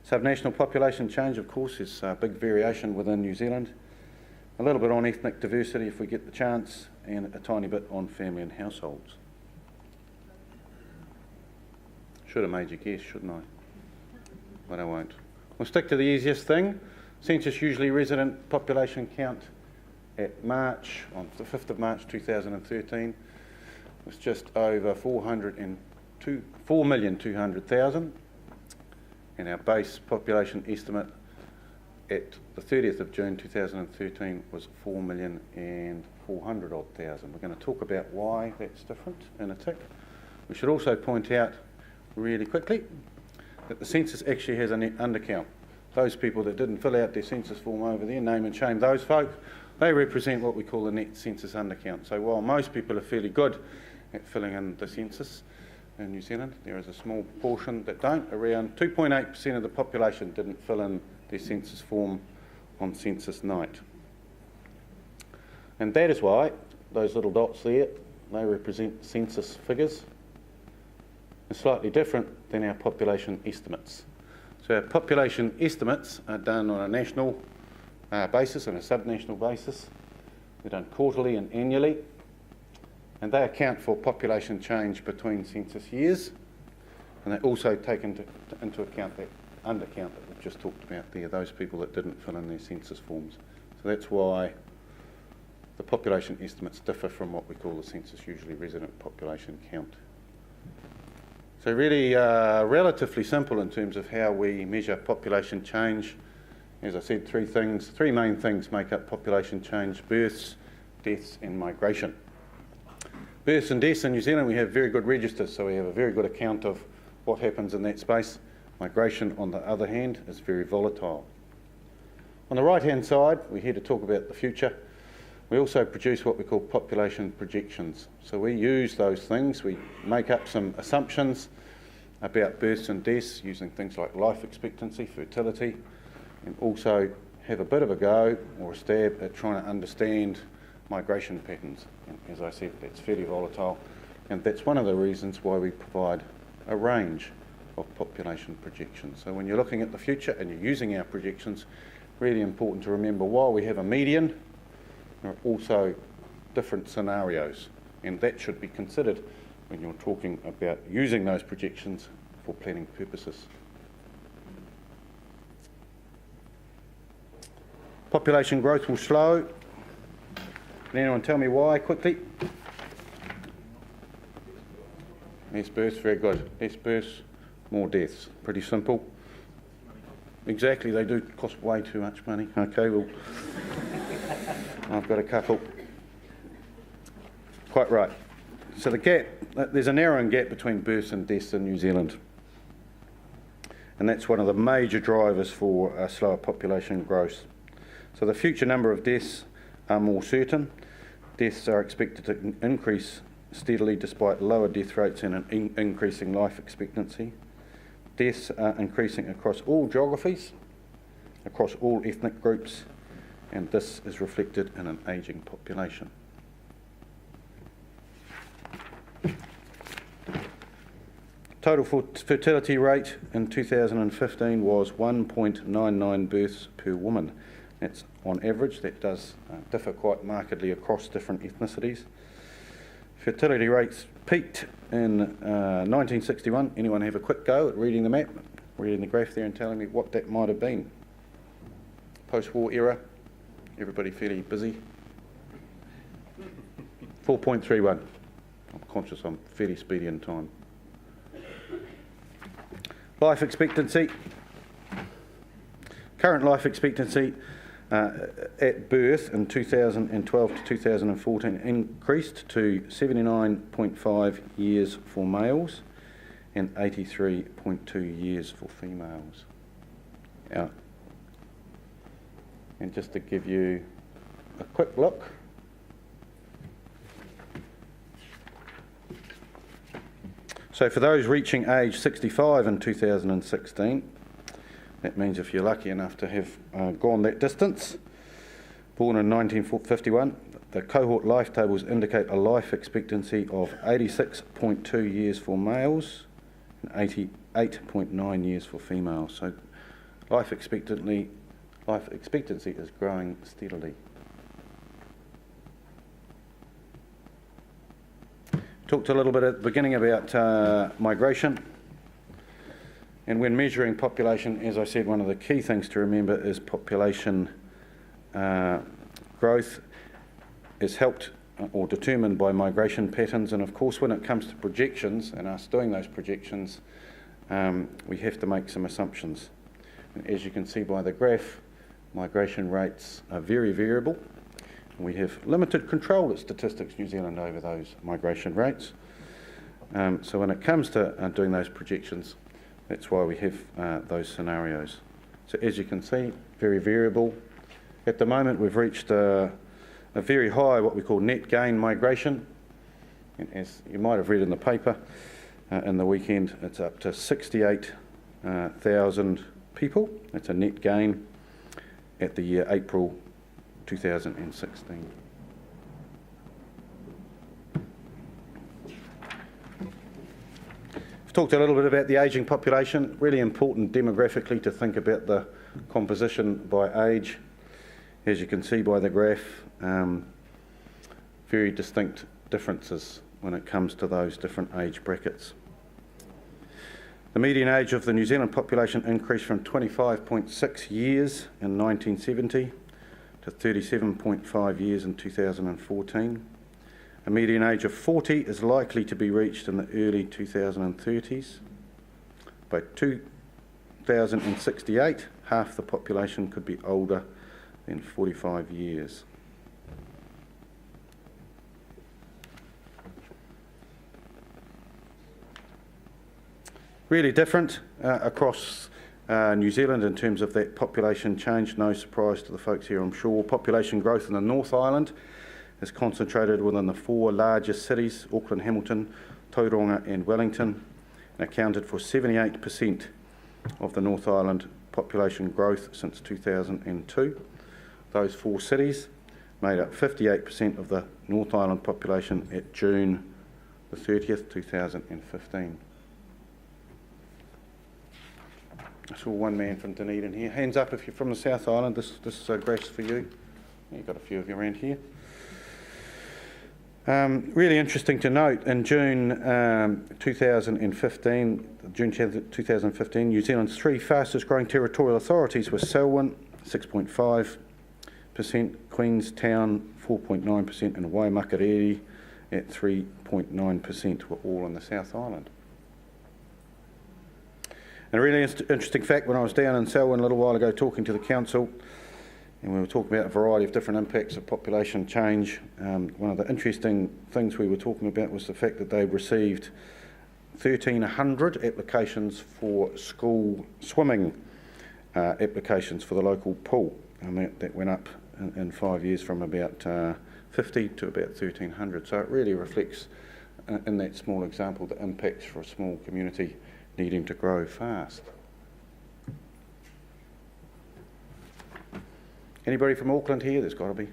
Subnational population change, of course, is a big variation within New Zealand. A little bit on ethnic diversity if we get the chance, and a tiny bit on family and households. Should have made you guess, shouldn't I? But I won't. We'll stick to the easiest thing, census usually resident population count at March, on the 5th of March 2013, was just over 4,200,000, and our base population estimate at the 30th of June 2013 was 4,400,000. We're going to talk about why that's different in a tick. We should also point out really quickly that the census actually has a net undercount. Those people that didn't fill out their census form over there, name and shame those folk, they represent what we call the net census undercount. So while most people are fairly good at filling in the census in New Zealand, there is a small portion that don't. Around 2.8% of the population didn't fill in their census form on census night. And that is why those little dots there, they represent census figures. It's slightly different than our population estimates. So our population estimates are done on a national basis and a subnational basis. They're done quarterly and annually, and they account for population change between census years, and they also take into account that undercount that we've just talked about there, those people that didn't fill in their census forms. So that's why the population estimates differ from what we call the census usually resident population count. So really relatively simple in terms of how we measure population change. As I said, three main things make up population change: births, deaths and migration. Births and deaths in New Zealand, we have very good registers, so we have a very good account of what happens in that space. Migration, on the other hand, is very volatile. On the right-hand side, we're here to talk about the future. We also produce what we call population projections. So we use those things, we make up some assumptions about births and deaths using things like life expectancy, fertility, and also have a bit of a go or a stab at trying to understand migration patterns. And as I said, that's fairly volatile, and that's one of the reasons why we provide a range of population projections. So when you're looking at the future and you're using our projections, really important to remember while we have a median, there are also different scenarios, and that should be considered when you're talking about using those projections for planning purposes. Population growth will slow. Can anyone tell me why quickly? Less births, very good. Less births, more deaths. Pretty simple. Exactly, they do cost way too much money. Okay, well, I've got a couple. Quite right. So the gap, there's a narrowing gap between births and deaths in New Zealand. And that's one of the major drivers for slower population growth. So the future number of deaths are more certain. Deaths are expected to increase steadily despite lower death rates and an increasing life expectancy. Deaths are increasing across all geographies, across all ethnic groups, and this is reflected in an ageing population. Total fertility rate in 2015 was 1.99 births per woman. That's on average. That does differ quite markedly across different ethnicities. Fertility rates peaked in 1961. Anyone have a quick go at reading the map, reading the graph there and telling me what that might have been? Post-war era, everybody fairly busy. 4.31. I'm conscious I'm fairly speedy in time. Life expectancy. Current life expectancy at birth in 2012 to 2014 increased to 79.5 years for males and 83.2 years for females. And just to give you a quick look, so for those reaching age 65 in 2016, that means if you're lucky enough to have gone that distance, born in 1951, the cohort life tables indicate a life expectancy of 86.2 years for males and 88.9 years for females. So life expectancy is growing steadily. Talked a little bit at the beginning about migration. And when measuring population, as I said, one of the key things to remember is population growth is helped or determined by migration patterns. And of course, when it comes to projections and us doing those projections, we have to make some assumptions. And as you can see by the graph, migration rates are very variable. We have limited control at Statistics New Zealand over those migration rates. So when it comes to doing those projections, that's why we have those scenarios. So as you can see, very variable. At the moment, we've reached a very high, what we call net gain migration. And as you might have read in the paper, in the weekend, it's up to 68,000 people. That's a net gain at the year April 2016. We've talked a little bit about the ageing population. Really important demographically to think about the composition by age. As you can see by the graph, very distinct differences when it comes to those different age brackets. The median age of the New Zealand population increased from 25.6 years in 1970 to 37.5 years in 2014. A median age of 40 is likely to be reached in the early 2030s. By 2068, half the population could be older than 45 years. Really different across New Zealand in terms of that population change. No surprise to the folks here, I'm sure. Population growth in the North Island is concentrated within the four largest cities, Auckland, Hamilton, Tauranga and Wellington, and accounted for 78% of the North Island population growth since 2002. Those four cities made up 58% of the North Island population at June the 30th, 2015. I saw one man from Dunedin here. Hands up if you're from the South Island. This graph's for you. You've got a few of you around here. Really interesting to note, in June 2015, New Zealand's three fastest growing territorial authorities were Selwyn, 6.5%, Queenstown, 4.9%, and Waimakariri at 3.9% were all in the South Island. And a really interesting fact, when I was down in Selwyn a little while ago talking to the council, and we were talking about a variety of different impacts of population change, one of the interesting things we were talking about was the fact that they received 1,300 applications for school swimming applications for the local pool, and that went up in 5 years from about 50 to about 1,300. So it really reflects, in that small example, the impacts for a small community needing to grow fast. Anybody from Auckland here? There's got to be.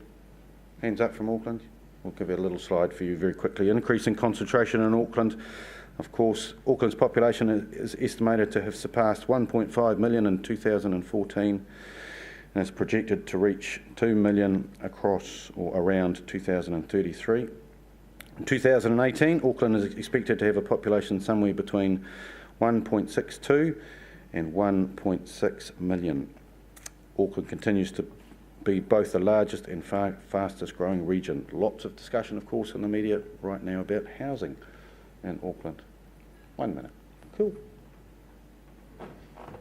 Hands up from Auckland. We'll give you a little slide for you very quickly. Increasing concentration in Auckland. Of course, Auckland's population is estimated to have surpassed 1.5 million in 2014 and is projected to reach 2 million across or around 2033. In 2018, Auckland is expected to have a population somewhere between 1.62 and 1.6 million. Auckland continues to be both the largest and fastest growing region. Lots of discussion, of course, in the media right now about housing in Auckland. 1 minute. Cool.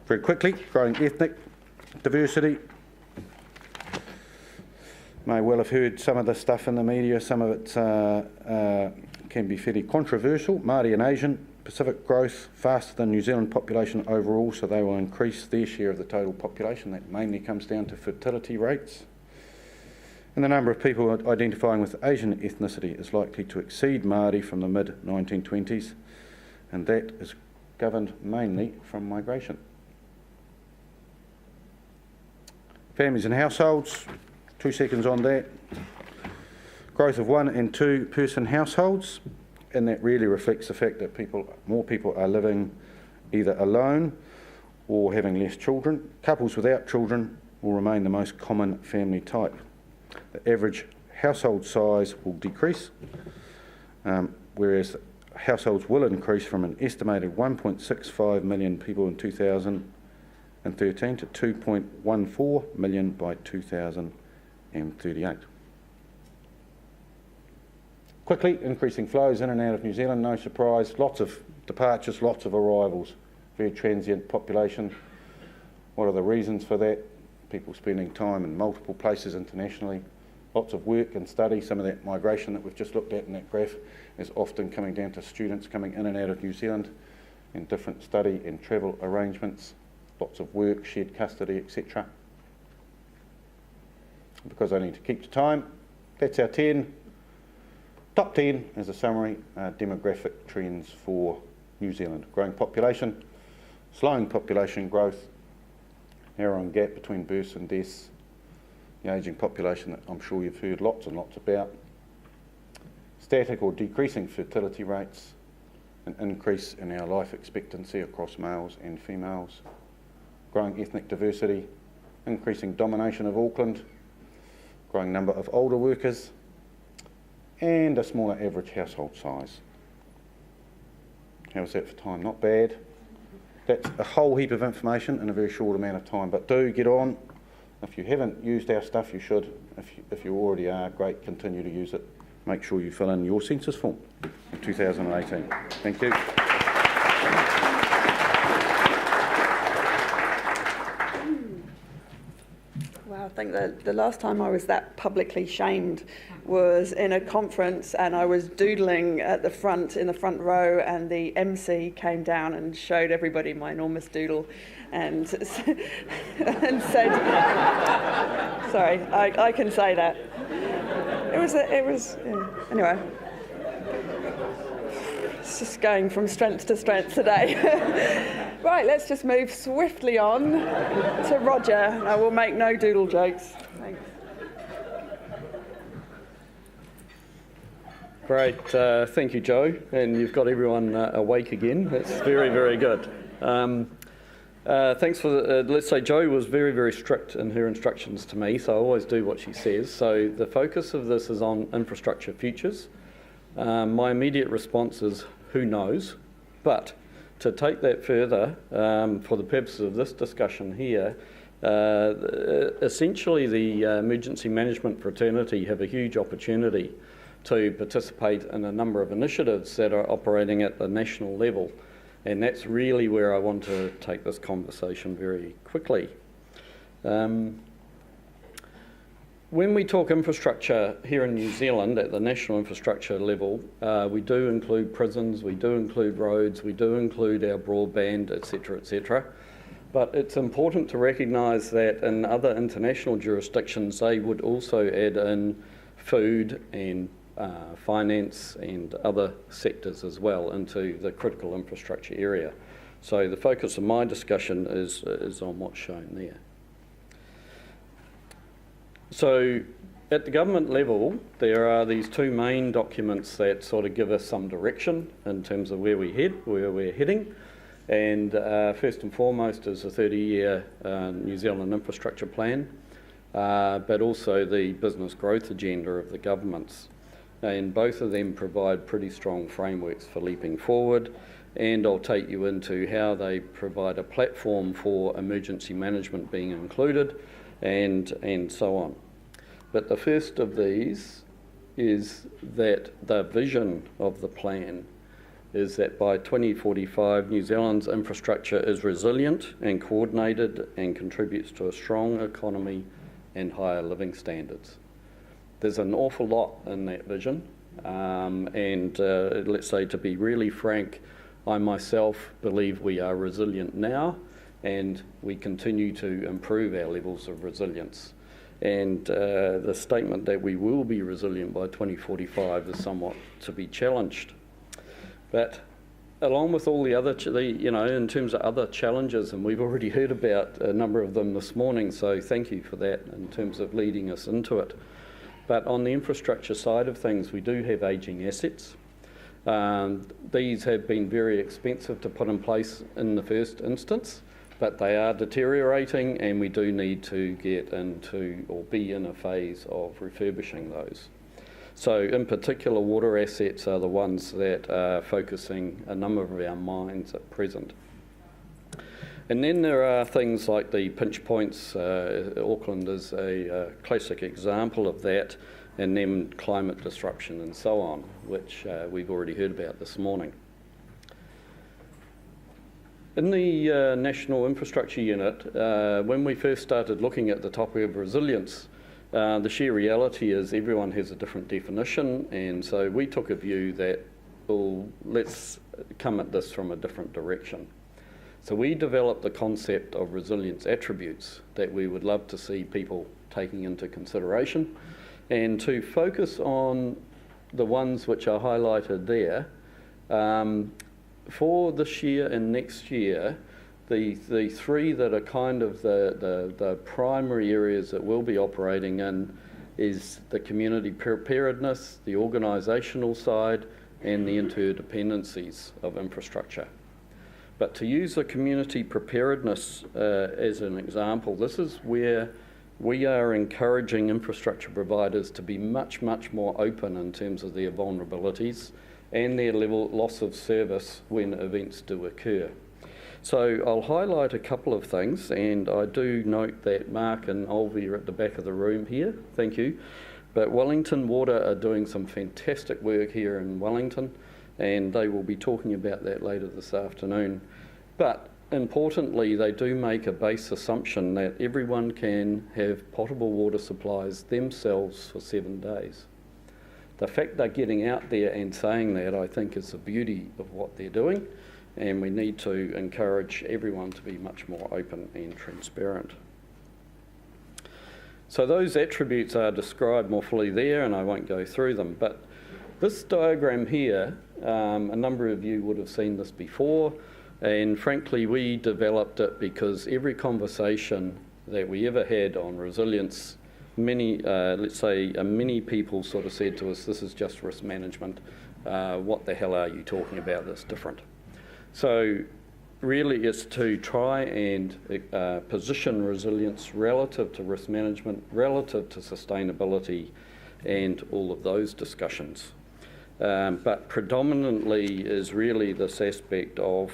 Very quickly, growing ethnic diversity. May well have heard some of the stuff in the media. Some of it can be fairly controversial. Māori and Asian Pacific growth faster than New Zealand population overall, so they will increase their share of the total population. That mainly comes down to fertility rates. And the number of people identifying with Asian ethnicity is likely to exceed Māori from the mid-1920s, and that is governed mainly from migration. Families and households, 2 seconds on that. Growth of 1 and 2 person households. And that really reflects the fact that more people are living either alone or having less children. Couples without children will remain the most common family type. The average household size will decrease, whereas households will increase from an estimated 1.65 million people in 2013 to 2.14 million by 2038. Quickly increasing flows in and out of New Zealand, no surprise, lots of departures, lots of arrivals, very transient population. What are the reasons for that? People spending time in multiple places internationally, lots of work and study. Some of that migration that we've just looked at in that graph is often coming down to students coming in and out of New Zealand in different study and travel arrangements, lots of work, shared custody, etc. Because I need to keep to time, that's our 10. Top 10 as a summary, demographic trends for New Zealand. Growing population, slowing population growth, narrowing gap between births and deaths, the ageing population that I'm sure you've heard lots and lots about, static or decreasing fertility rates, an increase in our life expectancy across males and females, growing ethnic diversity, increasing domination of Auckland, growing number of older workers, and a smaller average household size. How's that for time? Not bad. That's a whole heap of information in a very short amount of time, but do get on. If you haven't used our stuff, you should. If you already are, great, continue to use it. Make sure you fill in your census form in 2018. Thank you. Wow, I think that the last time I was that publicly shamed was in a conference, and I was doodling at the front, in the front row, and the MC came down and showed everybody my enormous doodle and, and said, sorry, I can say that. Anyway. It's just going from strength to strength today. Right, let's just move swiftly on to Roger. I will make no doodle jokes. Thanks. Great, thank you, Joe. And you've got everyone awake again. That's very, very good. Thanks for let's say Joe was very, very strict in her instructions to me, so I always do what she says. So the focus of this is on infrastructure futures. My immediate response is, who knows? But to take that further, for the purposes of this discussion here, essentially the emergency management fraternity have a huge opportunity to participate in a number of initiatives that are operating at the national level. And that's really where I want to take this conversation very quickly. When we talk infrastructure here in New Zealand at the national infrastructure level, we do include prisons, we do include roads, we do include our broadband, etc., etc. But it's important to recognise that in other international jurisdictions, they would also add in food and finance and other sectors as well into the critical infrastructure area. So the focus of my discussion is on what's shown there. So at the government level, there are these two main documents that sort of give us some direction in terms of where we're heading. And first and foremost is the 30-year New Zealand infrastructure plan, but also the business growth agenda of the governments. And both of them provide pretty strong frameworks for leaping forward, and I'll take you into how they provide a platform for emergency management being included, and so on. But the first of these is that the vision of the plan is that by 2045, New Zealand's infrastructure is resilient and coordinated and contributes to a strong economy and higher living standards. There's an awful lot in that vision, and let's say, to be really frank, I myself believe we are resilient now, and we continue to improve our levels of resilience. And the statement that we will be resilient by 2045 is somewhat to be challenged. But along with all the other, in terms of other challenges, and we've already heard about a number of them this morning, so thank you for that in terms of leading us into it. But on the infrastructure side of things, we do have ageing assets. These have been very expensive to put in place in the first instance, but they are deteriorating, and we do need to get into or be in a phase of refurbishing those. So in particular, water assets are the ones that are focusing a number of our minds at present. And then there are things like the pinch points. Auckland is a classic example of that, and then climate disruption and so on, which we've already heard about this morning. In the National Infrastructure Unit, when we first started looking at the topic of resilience, the sheer reality is everyone has a different definition, and so we took a view that, well, let's come at this from a different direction. So we developed the concept of resilience attributes that we would love to see people taking into consideration, and to focus on the ones which are highlighted there. For this year and next year, the three that are kind of the primary areas that we'll be operating in is the community preparedness, the organisational side, and the interdependencies of infrastructure. But to use the community preparedness as an example, this is where we are encouraging infrastructure providers to be much, much more open in terms of their vulnerabilities and their loss of service when events do occur. So I'll highlight a couple of things, and I do note that Mark and Olvie are at the back of the room here, thank you. But Wellington Water are doing some fantastic work here in Wellington, and they will be talking about that later this afternoon. But importantly, they do make a base assumption that everyone can have potable water supplies themselves for 7 days. The fact they're getting out there and saying that, I think, is the beauty of what they're doing, and we need to encourage everyone to be much more open and transparent. So those attributes are described more fully there, and I won't go through them, but this diagram here, a number of you would have seen this before, and frankly we developed it because every conversation that we ever had on resilience, many people sort of said to us, this is just risk management, what the hell are you talking about that's different? So really it's to try and position resilience relative to risk management, relative to sustainability, and all of those discussions. But predominantly is really this aspect of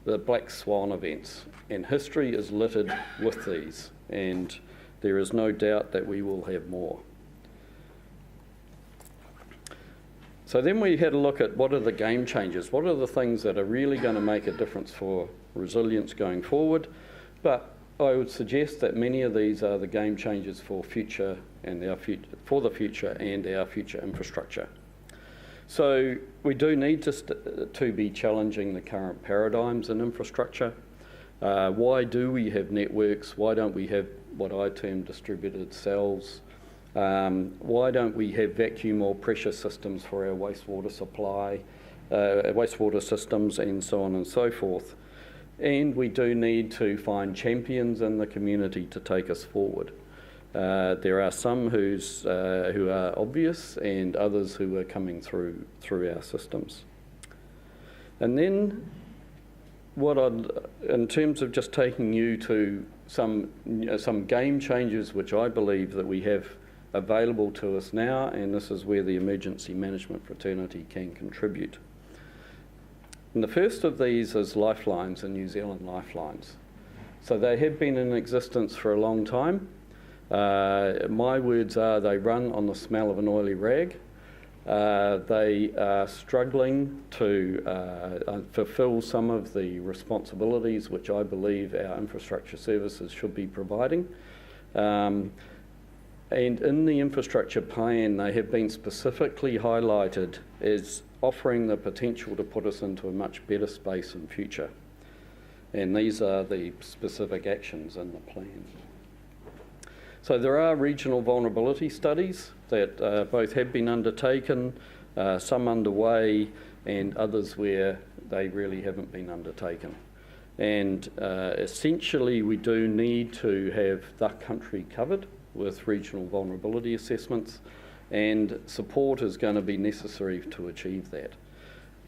the black swan events, and history is littered with these, and there is no doubt that we will have more. So then we had a look at what are the game changers, what are the things that are really going to make a difference for resilience going forward. But I would suggest that many of these are the game changers for future and our future, for the future and our future infrastructure. So we do need to be challenging the current paradigms in infrastructure. Why do we have networks? Why don't we have what I term distributed cells? Why don't we have vacuum or pressure systems for our wastewater supply, wastewater systems, and so on and so forth? And we do need to find champions in the community to take us forward. There are some who are obvious, and others who are coming through our systems. And then in terms of just taking you to some game changers which I believe that we have available to us now, and this is where the emergency management fraternity can contribute. And the first of these is lifelines and New Zealand lifelines. So they have been in existence for a long time. My words are they run on the smell of an oily rag. They are struggling to fulfil some of the responsibilities which I believe our infrastructure services should be providing. And in the infrastructure plan, they have been specifically highlighted as offering the potential to put us into a much better space in future. And these are the specific actions in the plan. So there are regional vulnerability studies that both have been undertaken, some underway, and others where they really haven't been undertaken. And essentially we do need to have the country covered with regional vulnerability assessments, and support is going to be necessary to achieve that.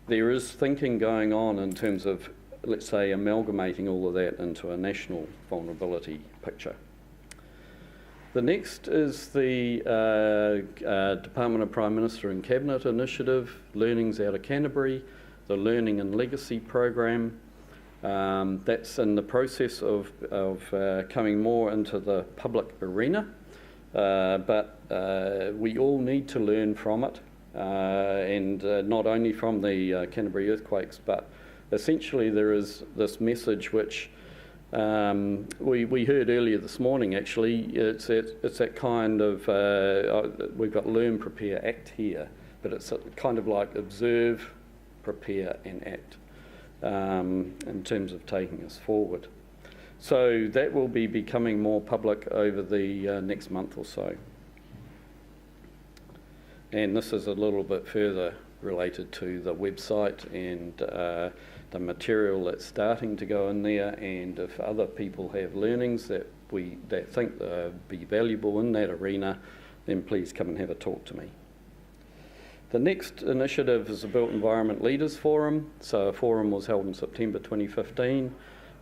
There is thinking going on in terms of, let's say, amalgamating all of that into a national vulnerability picture. The next is the Department of Prime Minister and Cabinet initiative, Learnings Out of Canterbury, the Learning and Legacy program. That's in the process of coming more into the public arena, but we all need to learn from it, and not only from the Canterbury earthquakes, but essentially there is this message which we heard earlier this morning. Actually, it's that kind of we've got Learn, Prepare, Act here, but it's kind of like observe, prepare, and act in terms of taking us forward. So that will be becoming more public over the next month or so. And this is a little bit further related to the website and the material that's starting to go in there, and if other people have learnings that think be valuable in that arena, then please come and have a talk to me. The next initiative is the Built Environment Leaders Forum. So a forum was held in September 2015.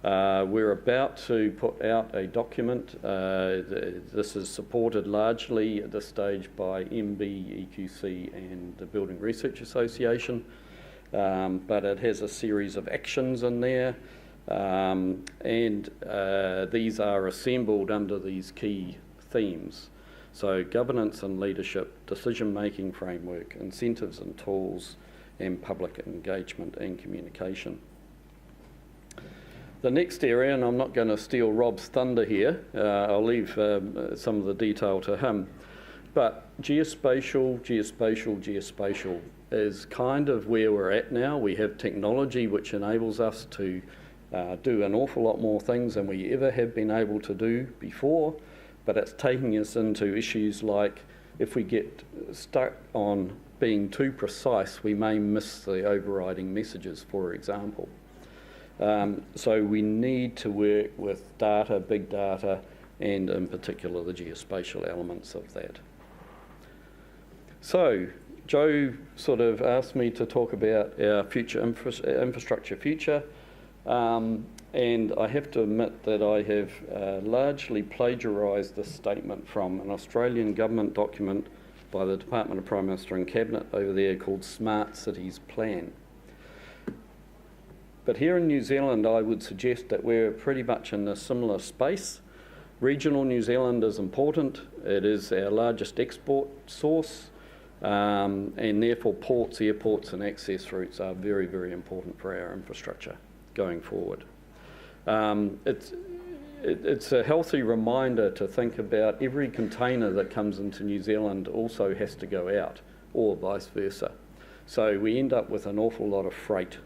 We're about to put out a document. This is supported largely at this stage by MB, EQC and the Building Research Association, but it has a series of actions in there, and these are assembled under these key themes. So governance and leadership, decision-making framework, incentives and tools, and public engagement and communication. The next area, and I'm not going to steal Rob's thunder here, I'll leave some of the detail to him, but geospatial is kind of where we're at now. We have technology which enables us to do an awful lot more things than we ever have been able to do before, but it's taking us into issues like if we get stuck on being too precise, we may miss the overriding messages, for example. So we need to work with data, big data, and in particular the geospatial elements of that. So Joe sort of asked me to talk about our future infrastructure future, and I have to admit that I have largely plagiarised this statement from an Australian government document by the Department of Prime Minister and Cabinet over there called Smart Cities Plan. But here in New Zealand, I would suggest that we're pretty much in a similar space. Regional New Zealand is important. It is our largest export source, and therefore ports, airports and access routes are very, very important for our infrastructure going forward. It's a healthy reminder to think about every container that comes into New Zealand also has to go out, or vice versa. So we end up with an awful lot of freight.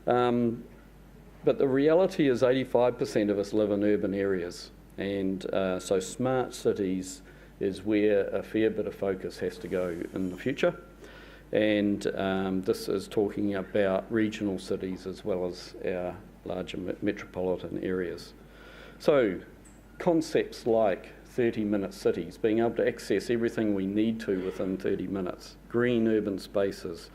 But the reality is 85% of us live in urban areas, and so smart cities is where a fair bit of focus has to go in the future. And this is talking about regional cities as well as our larger metropolitan areas. So concepts like 30-minute cities, being able to access everything we need to within 30 minutes, green urban spaces.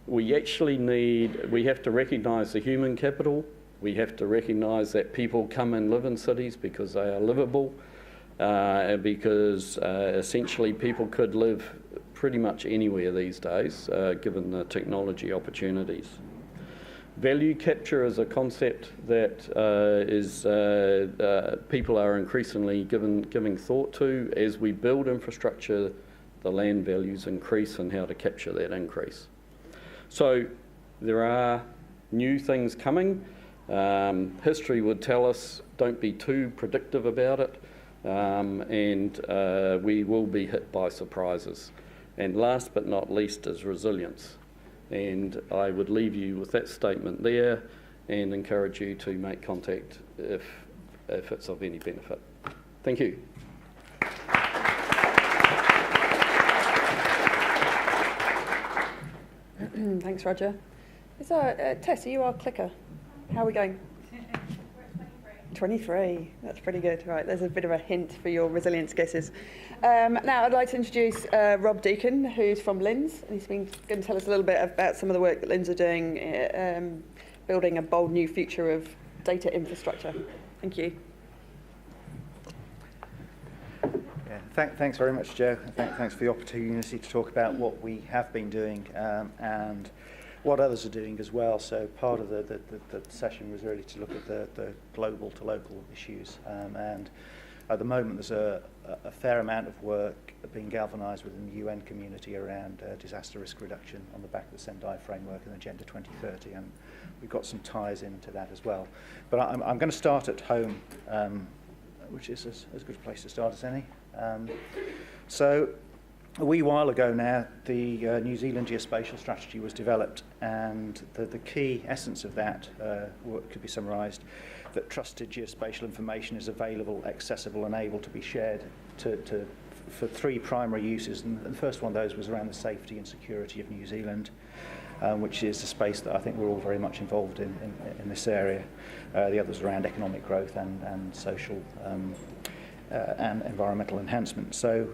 We have to recognise the human capital. We have to recognise that people come and live in cities because they are livable, because essentially people could live pretty much anywhere these days, given the technology opportunities. Value capture is a concept that people are increasingly giving thought to. As we build infrastructure, the land values increase and how to capture that increase. So there are new things coming. History would tell us don't be too predictive about it, and we will be hit by surprises. And last but not least is resilience. And I would leave you with that statement there and encourage you to make contact if it's of any benefit. Thank you. Thanks, Roger. Tess, are you our clicker? How are we going? We're at 23. That's pretty good. Right, there's a bit of a hint for your resilience guesses. Now, I'd like to introduce Rob Deakin, who's from LINZ, and he's going to tell us a little bit about some of the work that LINZ are doing, building a bold new future of data infrastructure. Thank you. Thanks very much, Joe. Thanks for the opportunity to talk about what we have been doing and what others are doing as well. So part of the session was really to look at the global to local issues. And at the moment, there's a fair amount of work being galvanised within the UN community around disaster risk reduction on the back of the Sendai framework and Agenda 2030. And we've got some ties into that as well. But I'm going to start at home, which is as good a place to start as any. So a wee while ago now, the New Zealand geospatial strategy was developed, and the key essence of that could be summarised that trusted geospatial information is available, accessible and able to be shared for three primary uses. And the first one of those was around the safety and security of New Zealand, which is a space that I think we're all very much involved in this area. The others around economic growth and social and environmental enhancement. So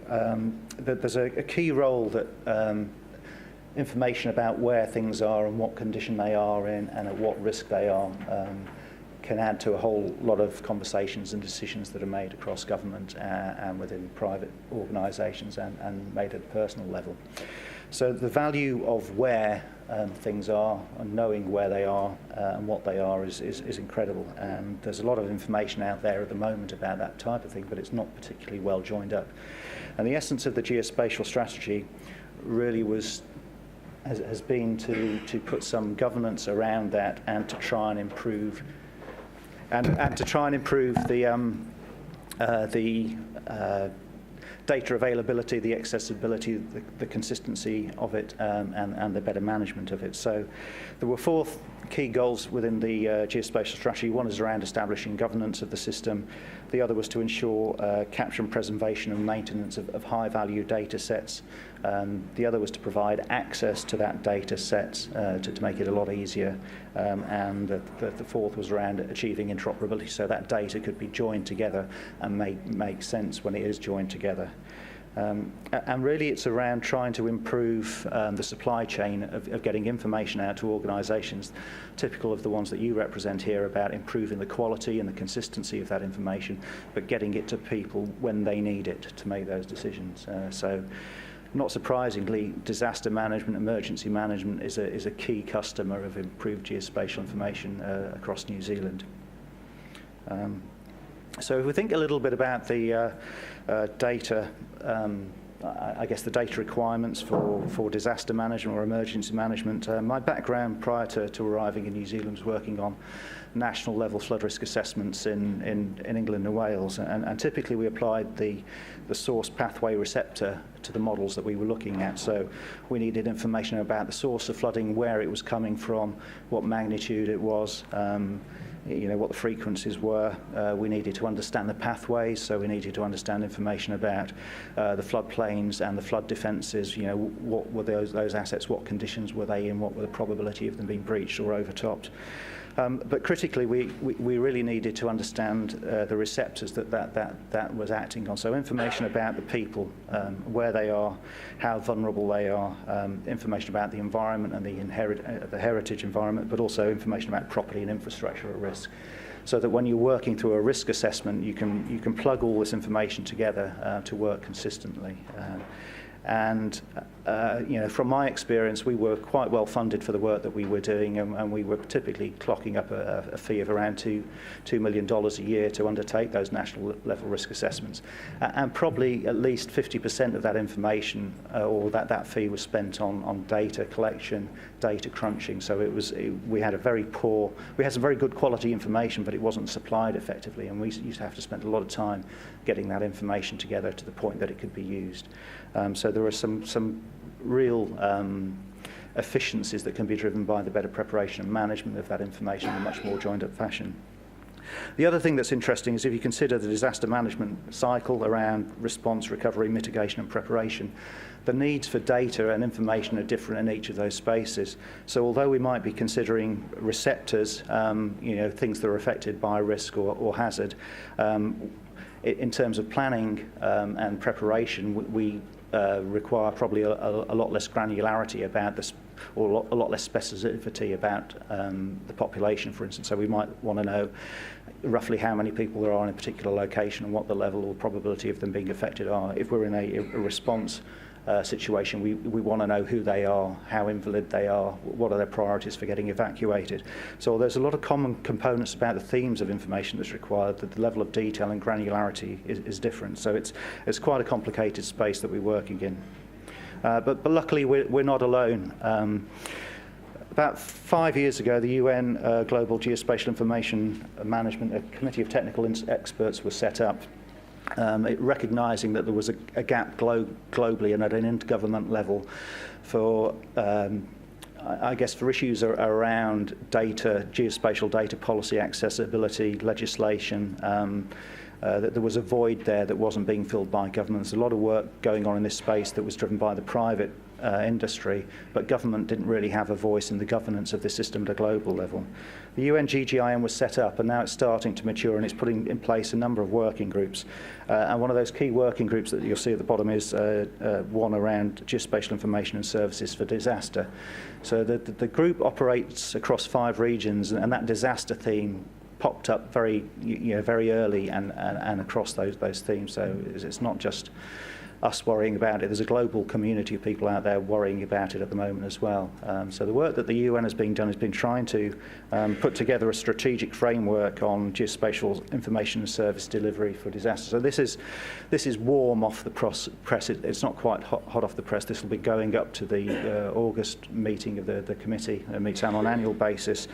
there's a key role that information about where things are and what condition they are in and at what risk they are can add to a whole lot of conversations and decisions that are made across government and within private organisations and made at a personal level. So the value of where things are and knowing where they are and what they are is incredible. And there's a lot of information out there at the moment about that type of thing, but it's not particularly well joined up. And the essence of the geospatial strategy really has been to put some governance around that and to try and improve the data availability, the accessibility, the consistency of it, and the better management of it. So there were four key goals within the geospatial strategy. One is around establishing governance of the system. The other was to ensure capture and preservation and maintenance of high-value data sets. The other was to provide access to that data set to make it a lot easier. And the fourth was around achieving interoperability, so that data could be joined together and make sense when it is joined together. And really it's around trying to improve the supply chain of getting information out to organisations, typical of the ones that you represent here, about improving the quality and the consistency of that information, but getting it to people when they need it to make those decisions. So not surprisingly, disaster management, emergency management is a key customer of improved geospatial information across New Zealand. So if we think a little bit about the data, I guess the data requirements for disaster management or emergency management, my background prior to arriving in New Zealand was working on national level flood risk assessments in England and Wales, and typically we applied the source pathway receptor to the models that we were looking at. So we needed information about the source of flooding, where it was coming from, what magnitude it was, what the frequencies were. We needed to understand the pathways, so we needed to understand information about the floodplains and the flood defences. What were those assets, what conditions were they in, what were the probability of them being breached or overtopped. But critically, we really needed to understand the receptors that was acting on. So information about the people, where they are, how vulnerable they are, information about the environment and the heritage environment, but also information about property and infrastructure at risk. So that when you're working through a risk assessment, you can plug all this information together to work consistently. From my experience, we were quite well funded for the work that we were doing, and we were typically clocking up a fee of around $2 million a year to undertake those national level risk assessments. And probably at least 50% of that information or that fee was spent on data collection, data crunching. So we had some very good quality information, but it wasn't supplied effectively, and we used to have to spend a lot of time getting that information together to the point that it could be used. So there are some real efficiencies that can be driven by the better preparation and management of that information in a much more joined up fashion. The other thing that's interesting is if you consider the disaster management cycle around response, recovery, mitigation and preparation, the needs for data and information are different in each of those spaces. So although we might be considering receptors, things that are affected by risk or hazard, in terms of planning and preparation, we require probably a lot less granularity about or a lot less specificity about the population, for instance. So we might want to know roughly how many people there are in a particular location and what the level or probability of them being affected are. If we're in a response situation, we want to know who they are, how invalid they are, what are their priorities for getting evacuated. So there's a lot of common components about the themes of information that's required, that the level of detail and granularity is different. So it's quite a complicated space that we're working in. But luckily we're not alone. About 5 years ago, the UN Global Geospatial Information Management, a committee of technical experts was set up, recognising that there was a gap globally and at an intergovernment level for, I guess, for issues around data, geospatial data policy, accessibility, legislation. That there was a void there that wasn't being filled by governments. A lot of work going on in this space that was driven by the private industry, but government didn't really have a voice in the governance of the system at a global level. The UN GGIM was set up, and now it's starting to mature, and it's putting in place a number of working groups. And one of those key working groups that you'll see at the bottom is one around geospatial information and services for disaster. So the group operates across 5 regions, and that disaster theme popped up very early and across those themes. So it's not just us worrying about it. There's a global community of people out there worrying about it at the moment as well. So the work that the UN has been done has been trying to put together a strategic framework on geospatial information and service delivery for disaster. So this is warm off the press. It's not quite hot off the press. This will be going up to the August meeting of the committee. It meets on an annual basis.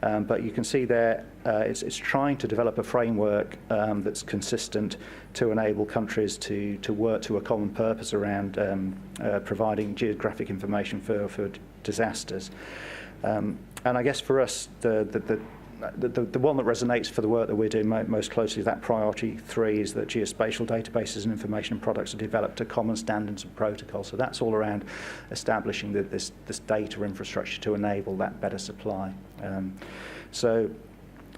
But you can see there it's trying to develop a framework that's consistent to enable countries to work to a common purpose around providing geographic information for disasters. And I guess for us, the one that resonates for the work that we're doing most closely, that priority 3, is that geospatial databases and information products are developed to common standards and protocols. So that's all around establishing this data infrastructure to enable that better supply. So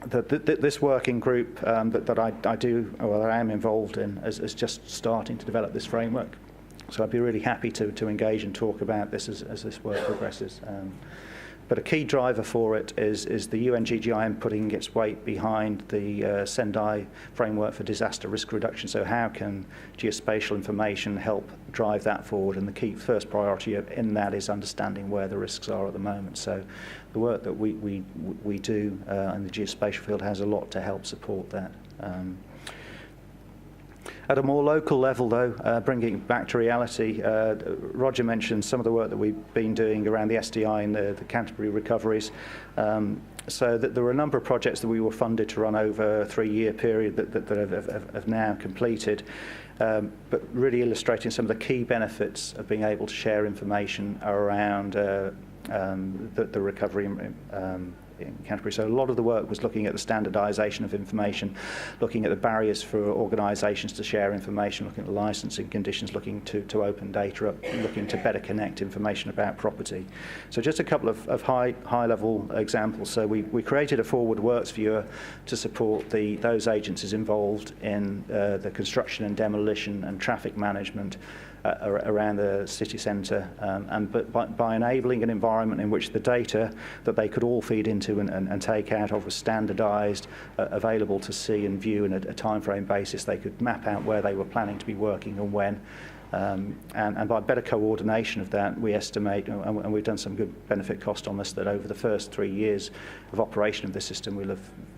this working group that I am involved in is just starting to develop this framework. So I'd be really happy to engage and talk about this as this work progresses. But a key driver for it is the UN GGIM putting its weight behind the Sendai framework for disaster risk reduction. So how can geospatial information help drive that forward? And the key first priority in that is understanding where the risks are at the moment. So the work that we do in the geospatial field has a lot to help support that. At a more local level, though, bringing it back to reality, Roger mentioned some of the work that we've been doing around the SDI and the Canterbury recoveries. So that there were a number of projects that we were funded to run over a 3-year period that have now completed, but really illustrating some of the key benefits of being able to share information around the recovery in Canterbury. So a lot of the work was looking at the standardisation of information, looking at the barriers for organisations to share information, looking at the licensing conditions, looking to open data up, looking to better connect information about property. So just a couple of high-level examples. So we created a forward works viewer to support those agencies involved in the construction and demolition and traffic management around the city centre, but by enabling an environment in which the data that they could all feed into and take out of was standardised, available to see and view in a time frame basis. They could map out where they were planning to be working and when. And by better coordination of that, we estimate, and we've done some good benefit cost on this, that over the first 3 years of operation of the system, we'll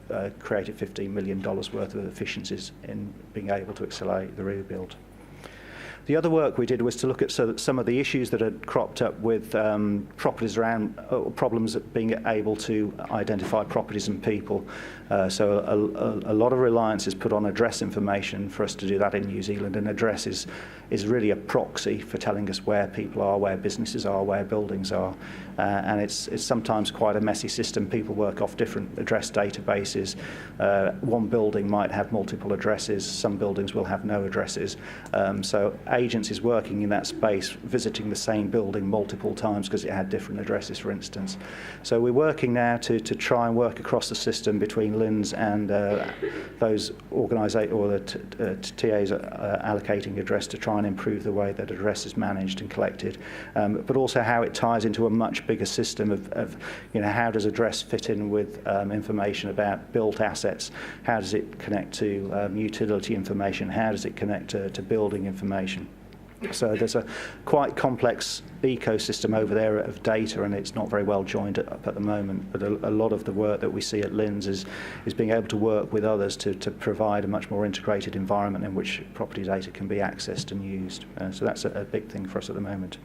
have created $15 million worth of efficiencies in being able to accelerate the rebuild. The other work we did was to look at some of the issues that had cropped up with properties around problems at being able to identify properties and people. So a lot of reliance is put on address information for us to do that in New Zealand, and address is really a proxy for telling us where people are, where businesses are, where buildings are. And it's sometimes quite a messy system. People work off different address databases. One building might have multiple addresses. Some buildings will have no addresses. So agencies working in that space visiting the same building multiple times because it had different addresses, for instance. So we're working now to try and work across the system between LINZ and those organisations or the TAs allocating address to try and improve the way that address is managed and collected, but also how it ties into a much bigger system of how does address fit in with information about built assets, how does it connect to utility information, how does it connect to building information. So there's a quite complex ecosystem over there of data, and it's not very well joined up at the moment. But a lot of the work that we see at LINZ is being able to work with others to provide a much more integrated environment in which property data can be accessed and used. So that's a big thing for us at the moment.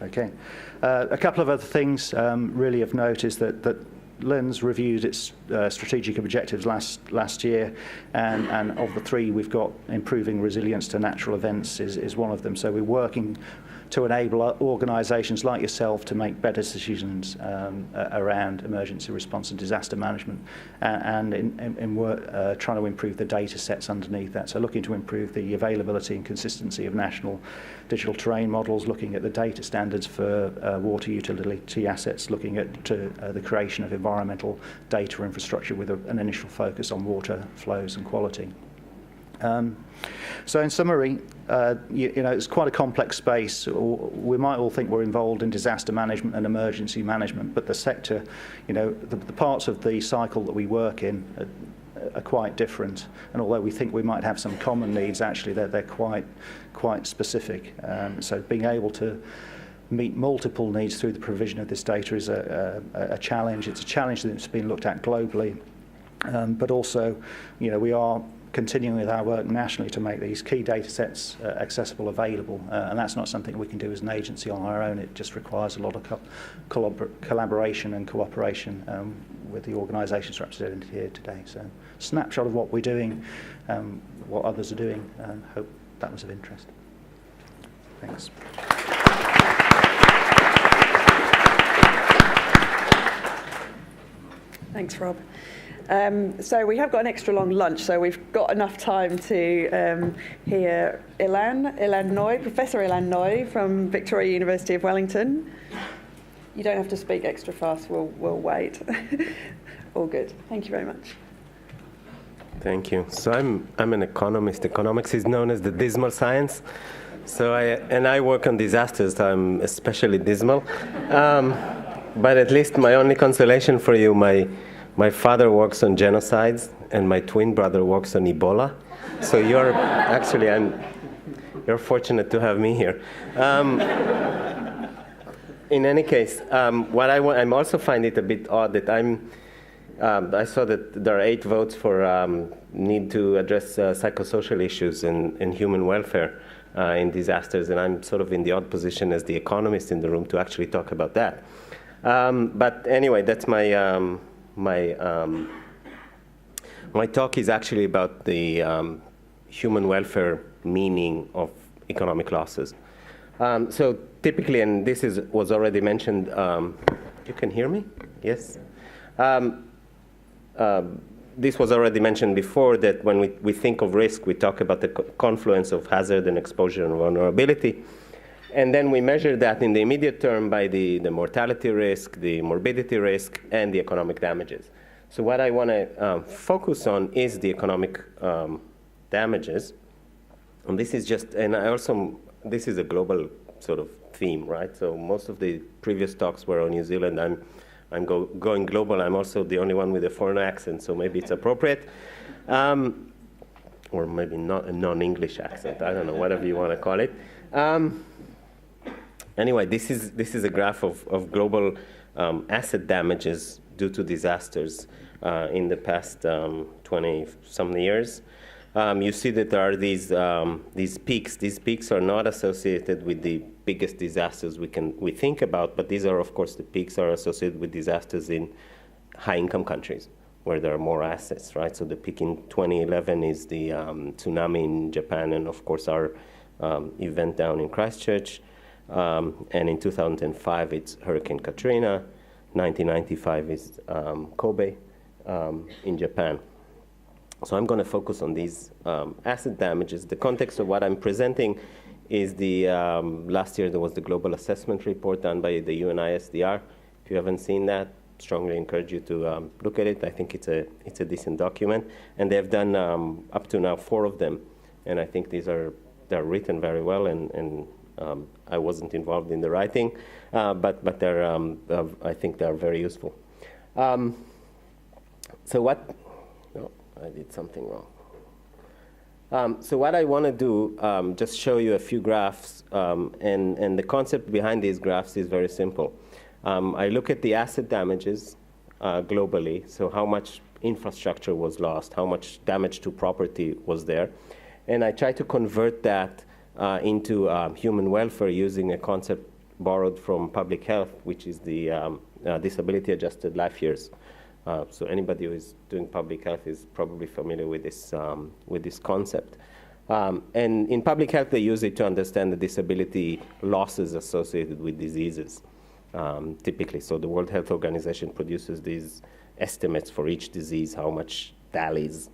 Okay. A couple of other things really of note is that LINZ reviewed its strategic objectives last year, and of the three we've got improving resilience to natural events is one of them. So we're working to enable organisations like yourself to make better decisions around emergency response and disaster management, and in work trying to improve the data sets underneath that. So looking to improve the availability and consistency of national digital terrain models, looking at the data standards for water utility assets, looking at the creation of environmental data infrastructure with an initial focus on water flows and quality. So in summary, it's quite a complex space. We might all think we're involved in disaster management and emergency management, but the sector, the parts of the cycle that we work in are quite different. And although we think we might have some common needs, actually they're quite specific. So being able to meet multiple needs through the provision of this data is a challenge. It's a challenge that's been looked at globally, but also, we are continuing with our work nationally to make these key data sets accessible, available, and that's not something we can do as an agency on our own. It just requires a lot of collaboration and cooperation with the organisations represented here today. So, snapshot of what we're doing, what others are doing, and hope that was of interest. Thanks. Thanks, Rob. So we have got an extra long lunch, so we've got enough time to hear llan Noy, Professor Llan Noy from Victoria University of Wellington. You don't have to speak extra fast, we'll wait. All good. Thank you very much. Thank you. So I'm an economist. Economics is known as the dismal science. So I work on disasters, so I'm especially dismal. But at least my only consolation for you, my father works on genocides, and my twin brother works on Ebola. So you're fortunate to have me here. In any case, I'm also find it a bit odd that I saw that there are 8 votes for need to address psychosocial issues and human welfare in disasters, and I'm sort of in the odd position as the economist in the room to actually talk about that. But anyway, that's my talk is actually about the human welfare meaning of economic losses. So typically, and this was already mentioned, you can hear me? Yes? This was already mentioned before, that when we think of risk, we talk about the confluence of hazard and exposure and vulnerability. And then we measure that in the immediate term by the mortality risk, the morbidity risk, and the economic damages. So what I want to focus on is the economic damages. And this is this is a global sort of theme, right? So most of the previous talks were on New Zealand. I'm going global. I'm also the only one with a foreign accent, so maybe it's appropriate. Or maybe not a non-English accent. I don't know, whatever you want to call it. Anyway, this is a graph of global asset damages due to disasters in the past 20-some years. You see that there are these peaks. These peaks are not associated with the biggest disasters we think about, but these are, of course, the peaks are associated with disasters in high-income countries where there are more assets, right? So the peak in 2011 is the tsunami in Japan, and of course our event down in Christchurch. And in 2005, it's Hurricane Katrina. 1995 is Kobe in Japan. So I'm going to focus on these asset damages. The context of what I'm presenting is the last year there was the global assessment report done by the UNISDR. If you haven't seen that, strongly encourage you to look at it. I think it's a decent document, and they've done up to now 4 of them, and I think they're written very well, and I wasn't involved in the writing, but they're I think they're very useful. So what? No, I did something wrong. So what I want to do, just show you a few graphs, and the concept behind these graphs is very simple. I look at the asset damages globally, so how much infrastructure was lost, how much damage to property was there, and I try to convert that into human welfare using a concept borrowed from public health, which is the disability-adjusted life years. So anybody who is doing public health is probably familiar with this concept. And in public health, they use it to understand the disability losses associated with diseases, typically. So the World Health Organization produces these estimates for each disease, how much VALIs,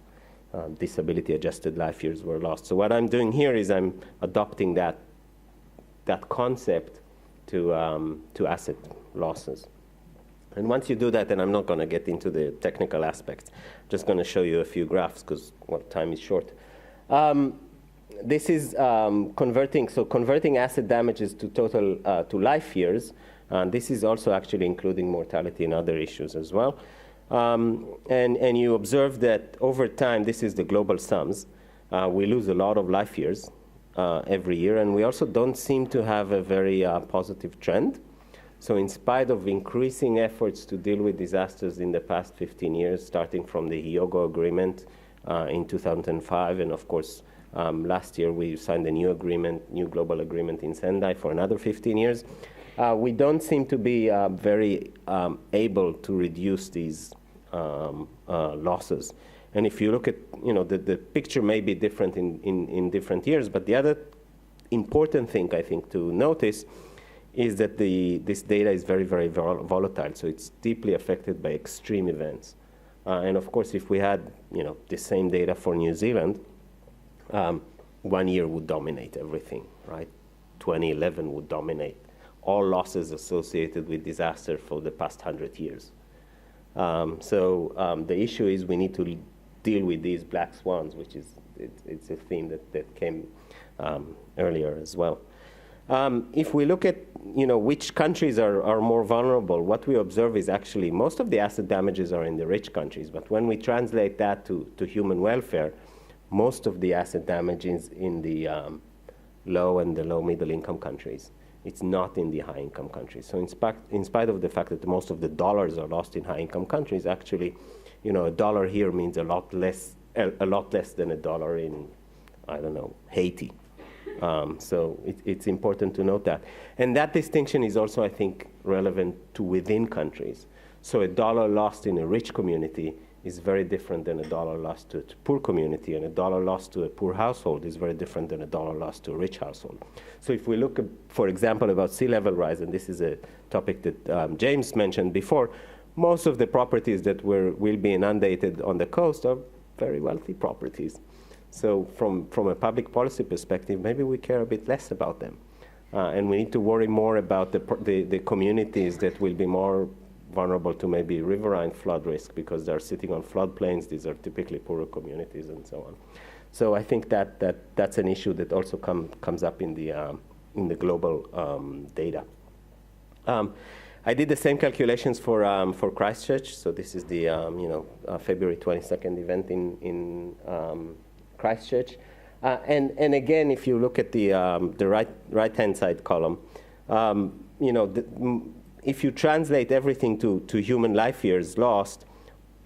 disability-adjusted life years, were lost. So what I'm doing here is I'm adopting that concept to asset losses. And once you do that, and I'm not going to get into the technical aspects, I'm just going to show you a few graphs because time is short. This is converting asset damages to total to life years. This is also actually including mortality and other issues as well. And you observe that over time, this is the global sums. We lose a lot of life years every year, and we also don't seem to have a very positive trend. So in spite of increasing efforts to deal with disasters in the past 15 years, starting from the Hyogo Agreement in 2005, and of course, last year we signed a new global agreement in Sendai for another 15 years, we don't seem to be very able to reduce these losses. And if you look at, the picture may be different in different years, but the other important thing I think to notice is that this data is very, very volatile. So it's deeply affected by extreme events. And of course, if we had, the same data for New Zealand, 1 year would dominate everything, right? 2011 would dominate all losses associated with disaster for the past 100 years. So the issue is we need to deal with these black swans, which is it's a theme that came earlier as well. If we look at which countries are more vulnerable, what we observe is actually most of the asset damages are in the rich countries, but when we translate that to human welfare, most of the asset damage is in the low and the low middle income countries. It's not in the high income countries. So in spite of the fact that most of the dollars are lost in high income countries, actually, a dollar here means a lot less than a dollar in, I don't know, Haiti. So it's important to note that. And that distinction is also, I think, relevant to within countries. So a dollar lost in a rich community is very different than a dollar lost to a poor community, and a dollar lost to a poor household is very different than a dollar lost to a rich household. So if we look, for example, about sea level rise, and this is a topic that James mentioned before, most of the properties that will be inundated on the coast are very wealthy properties. So from a public policy perspective, maybe we care a bit less about them. And we need to worry more about the communities that will be more vulnerable to maybe riverine flood risk because they're sitting on floodplains. These are typically poorer communities and so on. So I think that's an issue that also comes up in the global data. I did the same calculations for Christchurch. So this is the February 22nd event in Christchurch. And again, if you look at the right-hand side column, if you translate everything to human life years lost,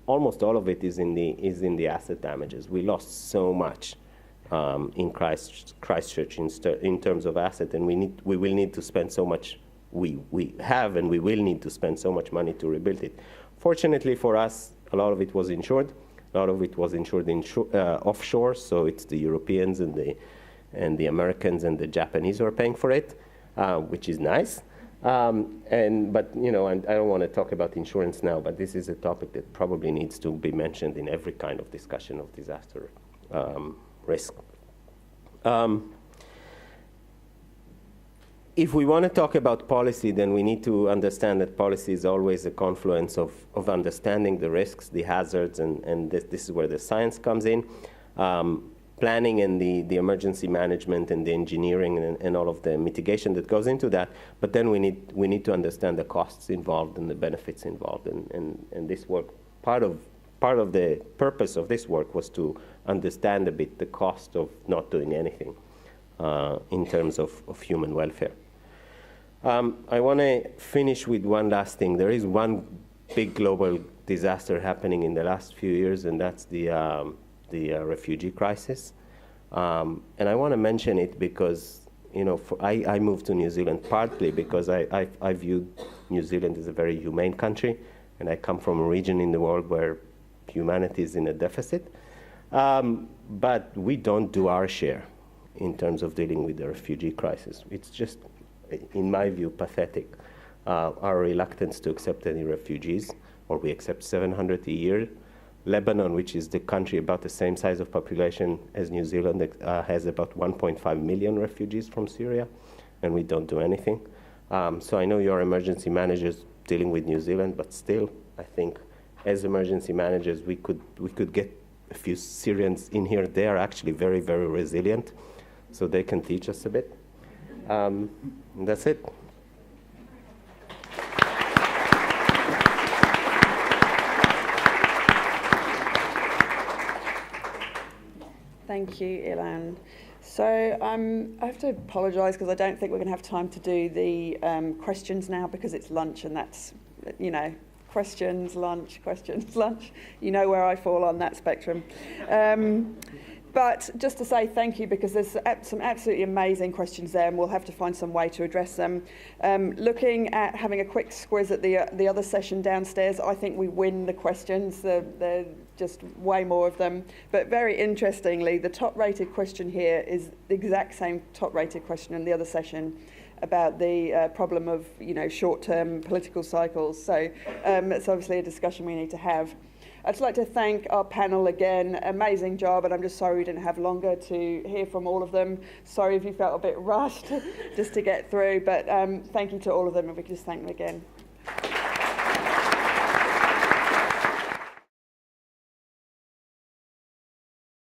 almost all of it is in the asset damages. We lost so much in Christchurch in terms of asset, and we will need to spend so much. We have and we will need to spend so much money to rebuild it. Fortunately for us, a lot of it was insured. A lot of it was insured offshore, so it's the Europeans and the Americans and the Japanese who are paying for it, which is nice. But you know, I don't want to talk about insurance now, but this is a topic that probably needs to be mentioned in every kind of discussion of disaster risk. If we want to talk about policy, then we need to understand that policy is always a confluence of understanding the risks, the hazards, and this is where the science comes in. Planning and the emergency management and the engineering and all of the mitigation that goes into that. But then we need to understand the costs involved and the benefits involved. And this work, part of the purpose of this work was to understand a bit the cost of not doing anything in terms of human welfare. I want to finish with one last thing. There is one big global disaster happening in the last few years, and that's the refugee crisis. And I want to mention it because, you know, I moved to New Zealand partly because I viewed New Zealand as a very humane country, and I come from a region in the world where humanity is in a deficit. But we don't do our share in terms of dealing with the refugee crisis. It's just, in my view, pathetic. Our reluctance to accept any refugees, or we accept 700 a year. Lebanon, which is the country about the same size of population as New Zealand, has about 1.5 million refugees from Syria, and we don't do anything. So I know you're emergency managers dealing with New Zealand, but still, I think as emergency managers, we could get a few Syrians in here. They are actually very, very resilient, so they can teach us a bit. And that's it. Thank you, llan. So I have to apologise because I don't think we're going to have time to do the questions now because it's lunch, and that's, you know, questions, lunch. You know where I fall on that spectrum. But just to say thank you, because there's some absolutely amazing questions there, and we'll have to find some way to address them. Looking at having a quick squiz at the other session downstairs, I think we win the questions. There are just way more of them. But very interestingly, the top-rated question here is the exact same top-rated question in the other session about the problem of, you know, short-term political cycles. So it's obviously a discussion we need to have. I'd just like to thank our panel again. Amazing job, and I'm just sorry we didn't have longer to hear from all of them. Sorry if you felt a bit rushed just to get through, but thank you to all of them, and we can just thank them again.